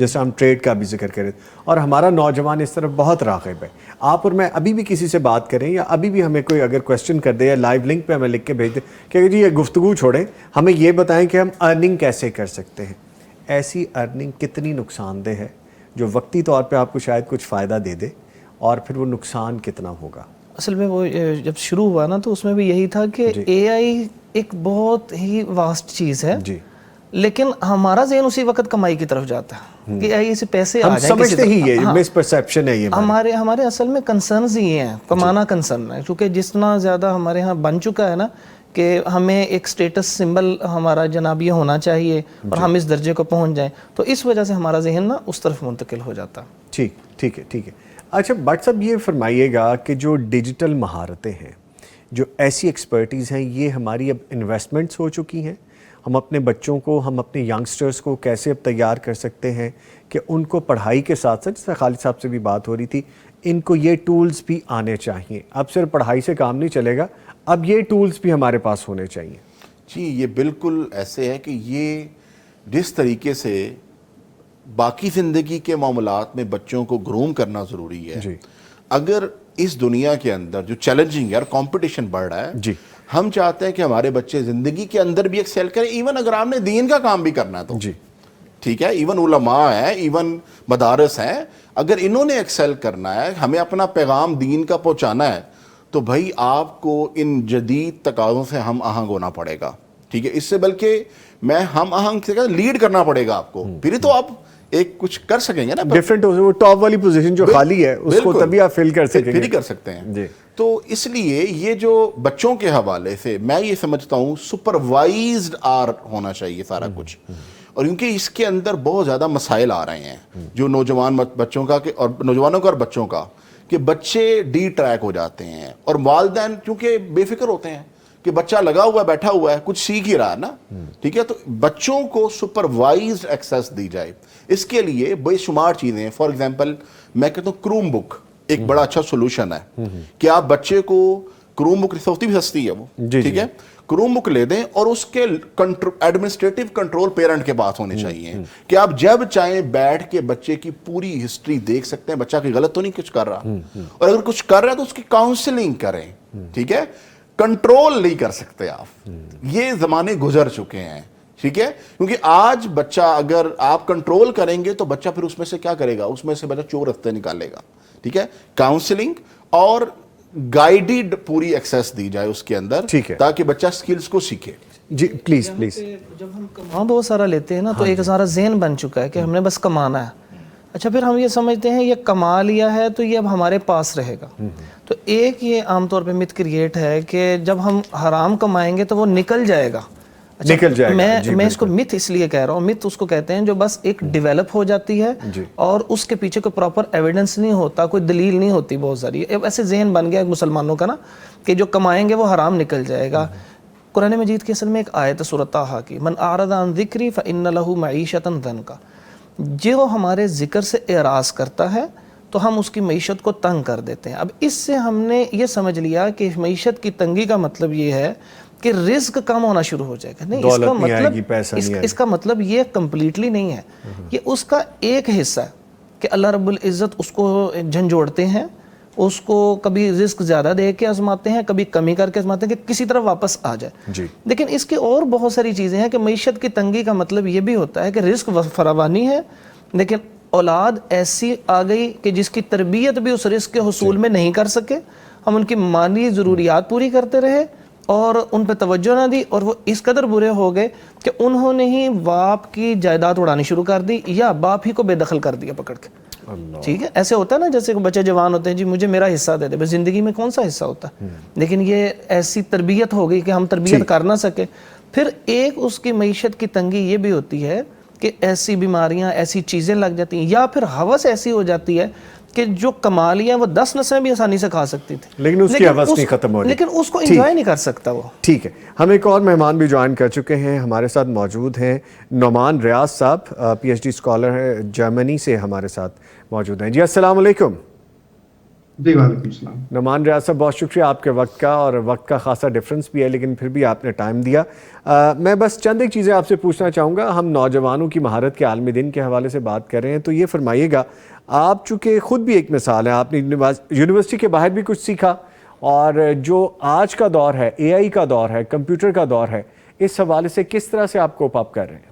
جیسے ہم ٹریڈ کا بھی ذکر کریں, اور ہمارا نوجوان اس طرف بہت راغب ہے. آپ اور میں ابھی بھی کسی سے بات کریں یا ابھی بھی ہمیں کوئی اگر کویسچن کر دے یا لائیو لنک پہ ہمیں لکھ کے بھیج دیں کہ جی یہ گفتگو چھوڑیں, ہمیں یہ بتائیں کہ ہم ارننگ کیسے کر سکتے ہیں. ایسی ارننگ کتنی نقصان دہ ہے جو وقتی طور پہ آپ کو شاید کچھ فائدہ دے دے, اور پھر وہ نقصان کتنا ہوگا؟ اصل میں وہ جب شروع ہوا نا تو اس میں بھی یہی تھا کہ اے آئی ایک بہت ہی واسٹ چیز ہے, لیکن ہمارا ذہن اسی وقت کمائی کی طرف جاتا ہے کہ اے آئی سے پیسے آ جائیں. ہم سمجھتے ہی یہ مس پرسیپشن ہے, یہ ہمارے اصل میں کنسرنز ہی ہیں, کمانا کنسرن ہے, کیونکہ جتنا زیادہ ہمارے ہاں بن چکا ہے نا کہ ہمیں ایک سٹیٹس سمبل ہمارا جناب یہ ہونا چاہیے اور ہم اس درجے کو پہنچ جائیں, تو اس وجہ سے ہمارا ذہن نا اس طرف منتقل ہو جاتا. ٹھیک ہے. اچھا بٹ صاحب یہ فرمائیے گا کہ جو ڈیجیٹل مہارتیں ہیں, جو ایسی ایکسپرٹیز ہیں, یہ ہماری اب انویسٹمنٹس ہو چکی ہیں. ہم اپنے بچوں کو, ہم اپنے ینگسٹرز کو کیسے اب تیار کر سکتے ہیں کہ ان کو پڑھائی کے ساتھ ساتھ, جیسے خالد صاحب سے بھی بات ہو رہی تھی, ان کو یہ ٹولز بھی آنے چاہیے. اب صرف پڑھائی سے کام نہیں چلے گا, اب یہ ٹولز بھی ہمارے پاس ہونے چاہیے. جی یہ بالکل ایسے ہے کہ یہ جس طریقے سے باقی زندگی کے معاملات میں بچوں کو گروم کرنا ضروری ہے, اگر اس دنیا کے اندر جو چیلنجنگ ہے اور کمپٹیشن بڑھ رہا ہے, ہم چاہتے ہیں کہ ہمارے بچے زندگی کے اندر بھی ایکسیل کریں. ایون اگر آپ نے دین کا کام بھی کرنا ہے تو ٹھیک ہے, ایون علماء ہیں, ایون مدارس ہیں, اگر انہوں نے ایکسیل کرنا ہے, ہمیں اپنا پیغام دین کا پہنچانا ہے, تو بھائی آپ کو ان جدید تقاضوں سے ہم آہنگ ہونا پڑے گا. ٹھیک ہے, اس سے بلکہ میں ہم آہنگ سے لیڈ کرنا پڑے گا آپ کو, پھر تو آپ ایک کچھ کر سکیں گے نا. ڈیفرنٹ وہ ٹاپ والی پوزیشن جو خالی ہے اس کو تبھی آپ فل کر سکیں گے, پھر ہی کر سکتے ہیں. تو اس لیے یہ جو بچوں کے حوالے سے میں یہ سمجھتا ہوں سپروائزڈ ہونا چاہیے سارا کچھ, اور کیونکہ اس کے اندر بہت زیادہ مسائل آ رہے ہیں جو نوجوان بچوں کا اور نوجوانوں کا اور بچوں کا, کہ بچے ڈی ٹریک ہو جاتے ہیں, اور والدین کیونکہ بے فکر ہوتے ہیں کہ بچہ لگا ہوا ہے, بیٹھا ہوا ہے, کچھ سیکھ ہی رہا ہے نا. ٹھیک ہے, تو بچوں کو سپروائزڈ ایکسیس دی جائے. اس کے لیے بے شمار چیزیں ہیں. فار ایگزامپل میں کہتا ہوں کروم بک ایک بڑا اچھا سولوشن ہے کہ آپ بچے کو کروم بک سستی بھی سستی ہے وہ, ٹھیک ہے, کروم بک لے دیں, اور اس کے ایڈمنسٹریٹو کنٹرول پیرنٹ کے پاس ہونے چاہیے کہ آپ جب چاہیں بیٹھ کے بچے کی پوری ہسٹری دیکھ سکتے ہیں, بچہ کی غلط تو نہیں کچھ کر رہا, اور اگر کچھ کر رہا ہے تو اس کی کاؤنسلنگ کریں. ٹھیک ہے, کنٹرول نہیں کر سکتے آپ, یہ زمانے گزر چکے ہیں. ٹھیک ہے, کیونکہ آج بچہ اگر آپ کنٹرول کریں گے تو بچہ پھر اس میں سے کیا کرے گا, اس میں سے بچہ چور رستے نکالے گا. ٹھیک ہے, کاؤنسلنگ اور گائیڈڈ پوری ایکسیس دی جائے اس کے اندر, تاکہ بچہ سکلز کو سیکھے. جی پلیز. جب ہم کما بہت سارا لیتے ہیں نا تو ایک سارا ذہن بن چکا ہے کہ ہم نے بس کمانا ہے. اچھا پھر ہم یہ سمجھتے ہیں یہ کما لیا ہے تو یہ اب ہمارے پاس رہے گا. تو ایک یہ عام طور پہ مت کریٹ ہے کہ جب ہم حرام کمائیں گے تو وہ نکل جائے گا. میں اس کو مت اس لیے کہہ رہا ہوں, مت اس کو کہتے ہیں جو بس ایک ڈیولپ ہو جاتی ہے اور اس کے پیچھے کوئی پراپر ایویڈنس نہیں ہوتا, کوئی دلیل نہیں ہوتی بہت ساری. ایسے ذہن بن گیا مسلمانوں کا نا کہ جو کمائیں گے وہ حرام نکل جائے گا. قرآن مجید کی اصل میں ایک آیت سورۃ طٰہٰ کی, من اعرض عن ذکری فإن لہ معیشۃ ضنکا, جو ہمارے ذکر سے اعراض کرتا ہے تو ہم اس کی معیشت کو تنگ کر دیتے ہیں. اب اس سے ہم نے یہ سمجھ لیا کہ معیشت کی تنگی کا مطلب یہ ہے کہ رزق کم ہونا شروع ہو جائے گا. نہیں, اس کا مطلب یہ کمپلیٹلی نہیں ہے, یہ اس کا ایک حصہ ہے کہ اللہ رب العزت اس کو جھنجھوڑتے ہیں, اس کو کبھی رزق زیادہ دے کے آزماتے ہیں, کبھی کمی کر کے آزماتے ہیں کہ کسی طرح واپس آ جائے. لیکن اس کی اور بہت ساری چیزیں ہیں کہ معیشت کی تنگی کا مطلب یہ بھی ہوتا ہے کہ رزق فراوانی ہے لیکن اولاد ایسی آ گئی کہ جس کی تربیت بھی اس رزق کے حصول میں نہیں کر سکے, ہم ان کی مالی ضروریات پوری کرتے رہے اور ان پہ توجہ نہ دی, اور وہ اس قدر برے ہو گئے کہ انہوں نے ہی باپ کی جائیداد اڑانی شروع کر دی یا باپ ہی کو بے دخل کر دیا پکڑ کے. ٹھیک ہے, ایسے ہوتا ہے نا جیسے بچے جوان ہوتے ہیں, جی مجھے میرا حصہ دے دے, بس زندگی میں کون سا حصہ ہوتا ہے, لیکن یہ ایسی تربیت ہو گئی کہ ہم تربیت کر نہ سکے. پھر ایک اس کی معیشت کی تنگی یہ بھی ہوتی ہے کہ ایسی بیماریاں, ایسی چیزیں لگ جاتی ہیں, یا پھر ہوس ایسی ہو جاتی ہے کہ جو کما لیا وہ 10 نسلیں بھی آسانی سے کھا سکتی تھی, لیکن اس کی ہوس نہیں ختم ہو رہی, لیکن اس کو انجوائے نہیں کر سکتا وہ. ٹھیک ہے, ہم ایک اور مہمان بھی جوائن کر چکے ہیں, ہمارے ساتھ موجود ہیں نعمان ریاض صاحب, پی ایچ ڈی اسکالر ہے, جرمنی سے ہمارے ساتھ موجود ہیں. جی السلام علیکم. جی وعلیکم السلام. نعمان ریاض صاحب بہت شکریہ آپ کے وقت کا, اور وقت کا خاصا ڈفرینس بھی ہے لیکن پھر بھی آپ نے ٹائم دیا. میں بس چند ایک چیزیں آپ سے پوچھنا چاہوں گا. ہم نوجوانوں کی مہارت کے عالمی دن کے حوالے سے بات کر رہے ہیں, تو یہ فرمائیے گا, آپ چونکہ خود بھی ایک مثال ہیں, آپ نے یونیورسٹی کے باہر بھی کچھ سیکھا, اور جو آج کا دور ہے, اے آئی کا دور ہے, کمپیوٹر کا دور ہے, اس حوالے سے کس طرح سے آپ کوپ اپ کر رہے ہیں؟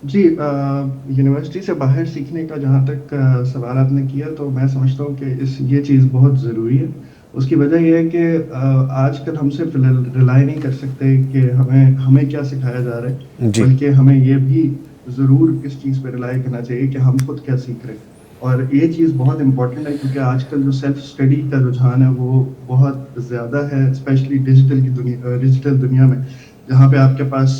جی یونیورسٹی سے باہر سیکھنے کا جہاں تک سوال آپ نے کیا, تو میں سمجھتا ہوں کہ یہ چیز بہت ضروری ہے. اس کی وجہ یہ ہے کہ آج کل ہم صرف ریلائی نہیں کر سکتے کہ ہمیں کیا سکھایا جا رہا ہے, بلکہ ہمیں یہ بھی ضرور اس چیز پہ ریلائی کرنا چاہیے کہ ہم خود کیا سیکھ رہے ہیں. اور یہ چیز بہت امپورٹنٹ ہے کیونکہ آج کل جو سیلف اسٹڈی کا رجحان ہے وہ بہت زیادہ ہے, اسپیشلی ڈیجیٹل دنیا میں, جہاں پہ آپ کے پاس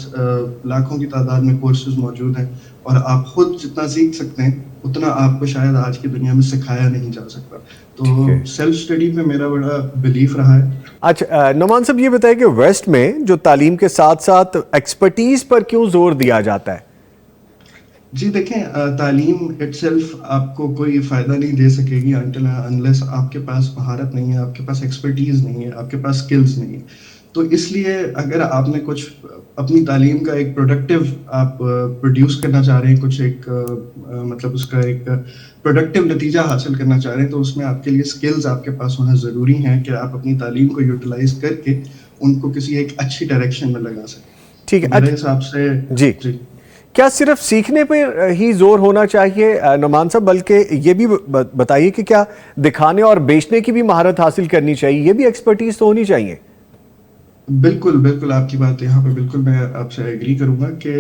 لاکھوں کی تعداد میں کورسز موجود ہیں, اور آپ خود جتنا سیکھ سکتے ہیں اتنا آپ کو شاید آج کی دنیا میں سکھایا نہیں جا سکتا. تو سیلف اسٹڈی پہ میرا بڑا بلیف رہا ہے. اچھا نعمان صاحب, یہ بتائیں کہ ویسٹ میں جو تعلیم کے ساتھ ساتھ ایکسپرٹیز پر کیوں زور دیا جاتا ہے؟ جی دیکھیں, تعلیم اٹ سیلف آپ کو کوئی فائدہ نہیں دے سکے گی انلیس آپ کے پاس مہارت نہیں ہے, آپ کے پاس ایکسپرٹیز نہیں ہے, آپ کے پاس اسکلز نہیں ہے. تو اس لیے اگر آپ نے کچھ اپنی تعلیم کا ایک پروڈکٹیو آپ پروڈیوس کرنا چاہ رہے ہیں, کچھ ایک مطلب اس کا ایک پروڈکٹیو نتیجہ حاصل کرنا چاہ رہے ہیں, تو اس میں آپ کے لیے اسکلز آپ کے پاس ہونا ضروری ہیں کہ آپ اپنی تعلیم کو یوٹیلائز کر کے ان کو کسی ایک اچھی ڈائریکشن میں لگا سکیں. ٹھیک ہے, میرے حساب سے جی کیا صرف سیکھنے پہ ہی زور ہونا چاہیے نعمان صاحب, بلکہ یہ بھی بتائیے کہ کیا دکھانے اور بیچنے کی بھی مہارت حاصل کرنی چاہیے, یہ بھی ایکسپرٹیز تو ہونی چاہیے؟ بالکل بالکل, آپ کی بات یہاں پہ بالکل میں آپ سے ایگری کروں گا کہ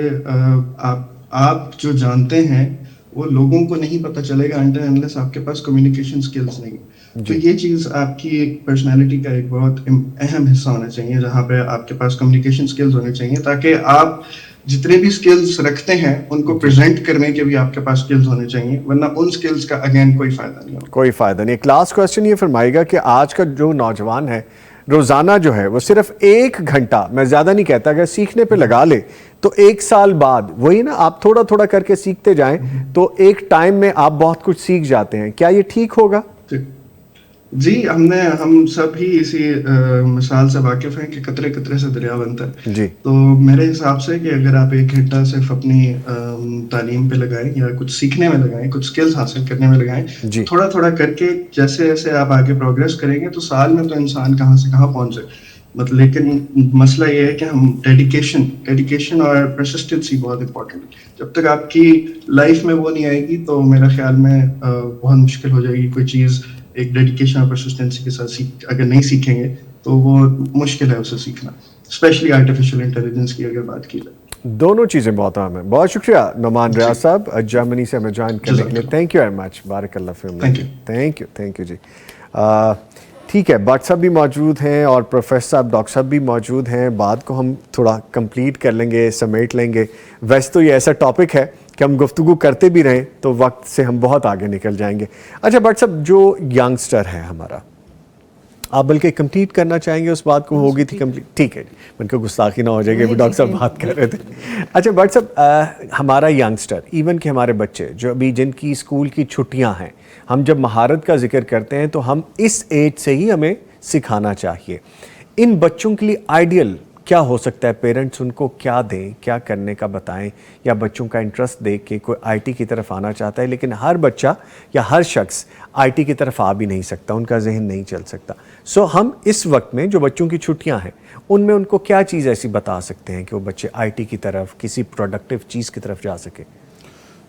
آپ جو جانتے ہیں وہ لوگوں کو نہیں پتہ چلے گا انلیس آپ کے پاس کمیونیکیشن سکلز نہیں. تو یہ چیز آپ کی ایک پرسنالٹی کا ایک بہت اہم حصہ ہونا چاہیے, جہاں پہ آپ کے پاس کمیونیکیشن سکلز ہونے چاہیے, تاکہ آپ جتنے بھی سکلز رکھتے ہیں ان کو پریزنٹ کرنے کے بھی آپ کے پاس سکلز ہونے چاہیے, ورنہ ان سکلز کا اگین کوئی فائدہ نہیں ہوگا. کوئی فائدہ نہیں. ایک لاسٹ کوسچن یہ فرمائے گا کہ آج کا جو نوجوان ہے روزانہ جو ہے وہ صرف 1 گھنٹہ, میں زیادہ نہیں کہتا, اگر سیکھنے پہ لگا لے تو 1 سال بعد وہی نا, آپ تھوڑا تھوڑا کر کے سیکھتے جائیں تو ایک ٹائم میں آپ بہت کچھ سیکھ جاتے ہیں. کیا یہ ٹھیک ہوگا؟ جی ہم سب ہی اسی مثال سے واقف ہیں کہ قطرے قطرے سے دریا بنتا ہے. جی تو میرے حساب سے کہ اگر آپ 1 گھنٹہ صرف اپنی تعلیم پہ لگائیں یا کچھ سیکھنے میں لگائیں, کچھ اسکلز حاصل کرنے میں لگائیں, تھوڑا تھوڑا کر کے جیسے جیسے آپ آگے پروگریس کریں گے تو سال میں تو انسان کہاں سے کہاں پہنچ جائے. مطلب لیکن مسئلہ یہ ہے کہ ہم ڈیڈیکیشن اور پرسسٹنسی بہت امپورٹنٹ ہے. جب تک آپ کی لائف میں وہ نہیں آئے گی تو میرا خیال میں بہت مشکل ہو جائے گی کوئی چیز ایک ڈیڈیکیشن اور پرسسٹنسی کے ساتھ اگر نہیں سیکھیں گے تو وہ مشکل ہے اسے سیکھنا, اسپیشلی آرٹیفیشیل انٹیلیجنس کی اگر بات کی جائے. دونوں چیزیں بہت اہم ہیں. بہت شکریہ نعمان ریاض صاحب جرمنی سے ہمیں جوائن کرنے کے لیے. تھینک یو ویری مچ. بارک اللہ فیکم. تھینک یو جی. ٹھیک ہے, بٹ صاحب بھی موجود ہیں اور پروفیسر صاحب, ڈاکٹر صاحب بھی موجود ہیں. بات کو ہم تھوڑا کمپلیٹ کر لیں گے, سمیٹ لیں گے. ویسے تو یہ ایسا ٹاپک ہے کہ ہم گفتگو کرتے بھی رہیں تو وقت سے ہم بہت آگے نکل جائیں گے. اچھا بٹ صاحب, جو ینگسٹر ہے ہمارا, آپ بلکہ کمپلیٹ کرنا چاہیں گے اس بات کو, ہوگی تھی کمپلیٹ؟ ٹھیک ہے, ان کو گستاخی نہ ہو جائے گی, ڈاکٹر صاحب بات کر رہے تھے. اچھا بٹ صاحب, ہمارا ینگسٹر, ایون کہ ہمارے بچے جو ابھی جن کی اسکول کی چھٹیاں ہیں, ہم جب مہارت کا ذکر کرتے ہیں تو ہم اس ایج سے ہی ہمیں سکھانا چاہیے. ان بچوں کے لیے آئیڈیل کیا ہو سکتا ہے؟ پیرنٹس ان کو کیا دیں, کیا کرنے کا بتائیں, یا بچوں کا انٹرسٹ دیکھ کے کوئی آئی ٹی کی طرف آنا چاہتا ہے لیکن ہر بچہ یا ہر شخص آئی ٹی کی طرف آ بھی نہیں سکتا, ان کا ذہن نہیں چل سکتا. سو ہم اس وقت میں جو بچوں کی چھٹیاں ہیں ان میں ان کو کیا چیز ایسی بتا سکتے ہیں کہ وہ بچے آئی ٹی کی طرف, کسی پروڈکٹیو چیز کی طرف جا سکے؟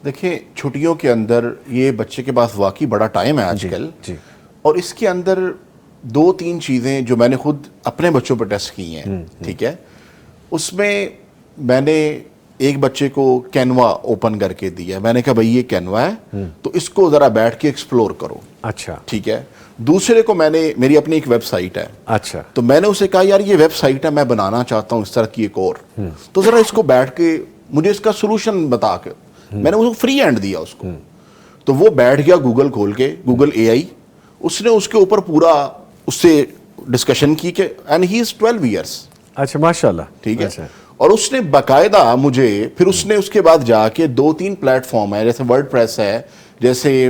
دیکھیں, چھٹیوں کے اندر یہ بچے کے پاس واقعی بڑا ٹائم ہے آج کل, اور اس کے اندر 2-3 چیزیں جو میں نے خود اپنے بچوں پر ٹیسٹ کی ہیں, ٹھیک ہے, اس میں میں نے ایک بچے کو کینوا اوپن کر کے دیا. میں نے کہا بھائی یہ کینوا ہے تو اس کو ذرا بیٹھ کے ایکسپلور کرو. اچھا ٹھیک ہے. دوسرے کو میری اپنی ایک ویب سائٹ ہے. اچھا. تو میں نے اسے کہا یار یہ ویب سائٹ ہے, میں بنانا چاہتا ہوں اس طرح کی ایک اور, تو ذرا اس کو بیٹھ کے مجھے اس کا سولوشن بتا کے, میں نے اس کو فری ہینڈ دیا اس کو. تو وہ بیٹھ گیا گوگل کھول کے, گوگل اے آئی, اس نے اس کے اوپر پورا اس سے ڈسکشن کی کہ اینڈ ہی از 12 ایئرس. اچھا ماشاء اللہ. ٹھیک ہے. اور اس نے باقاعدہ مجھے پھر اس نے اس کے بعد جا کے 2-3 پلیٹ فارم ہے, جیسے ورڈ پریس ہے, جیسے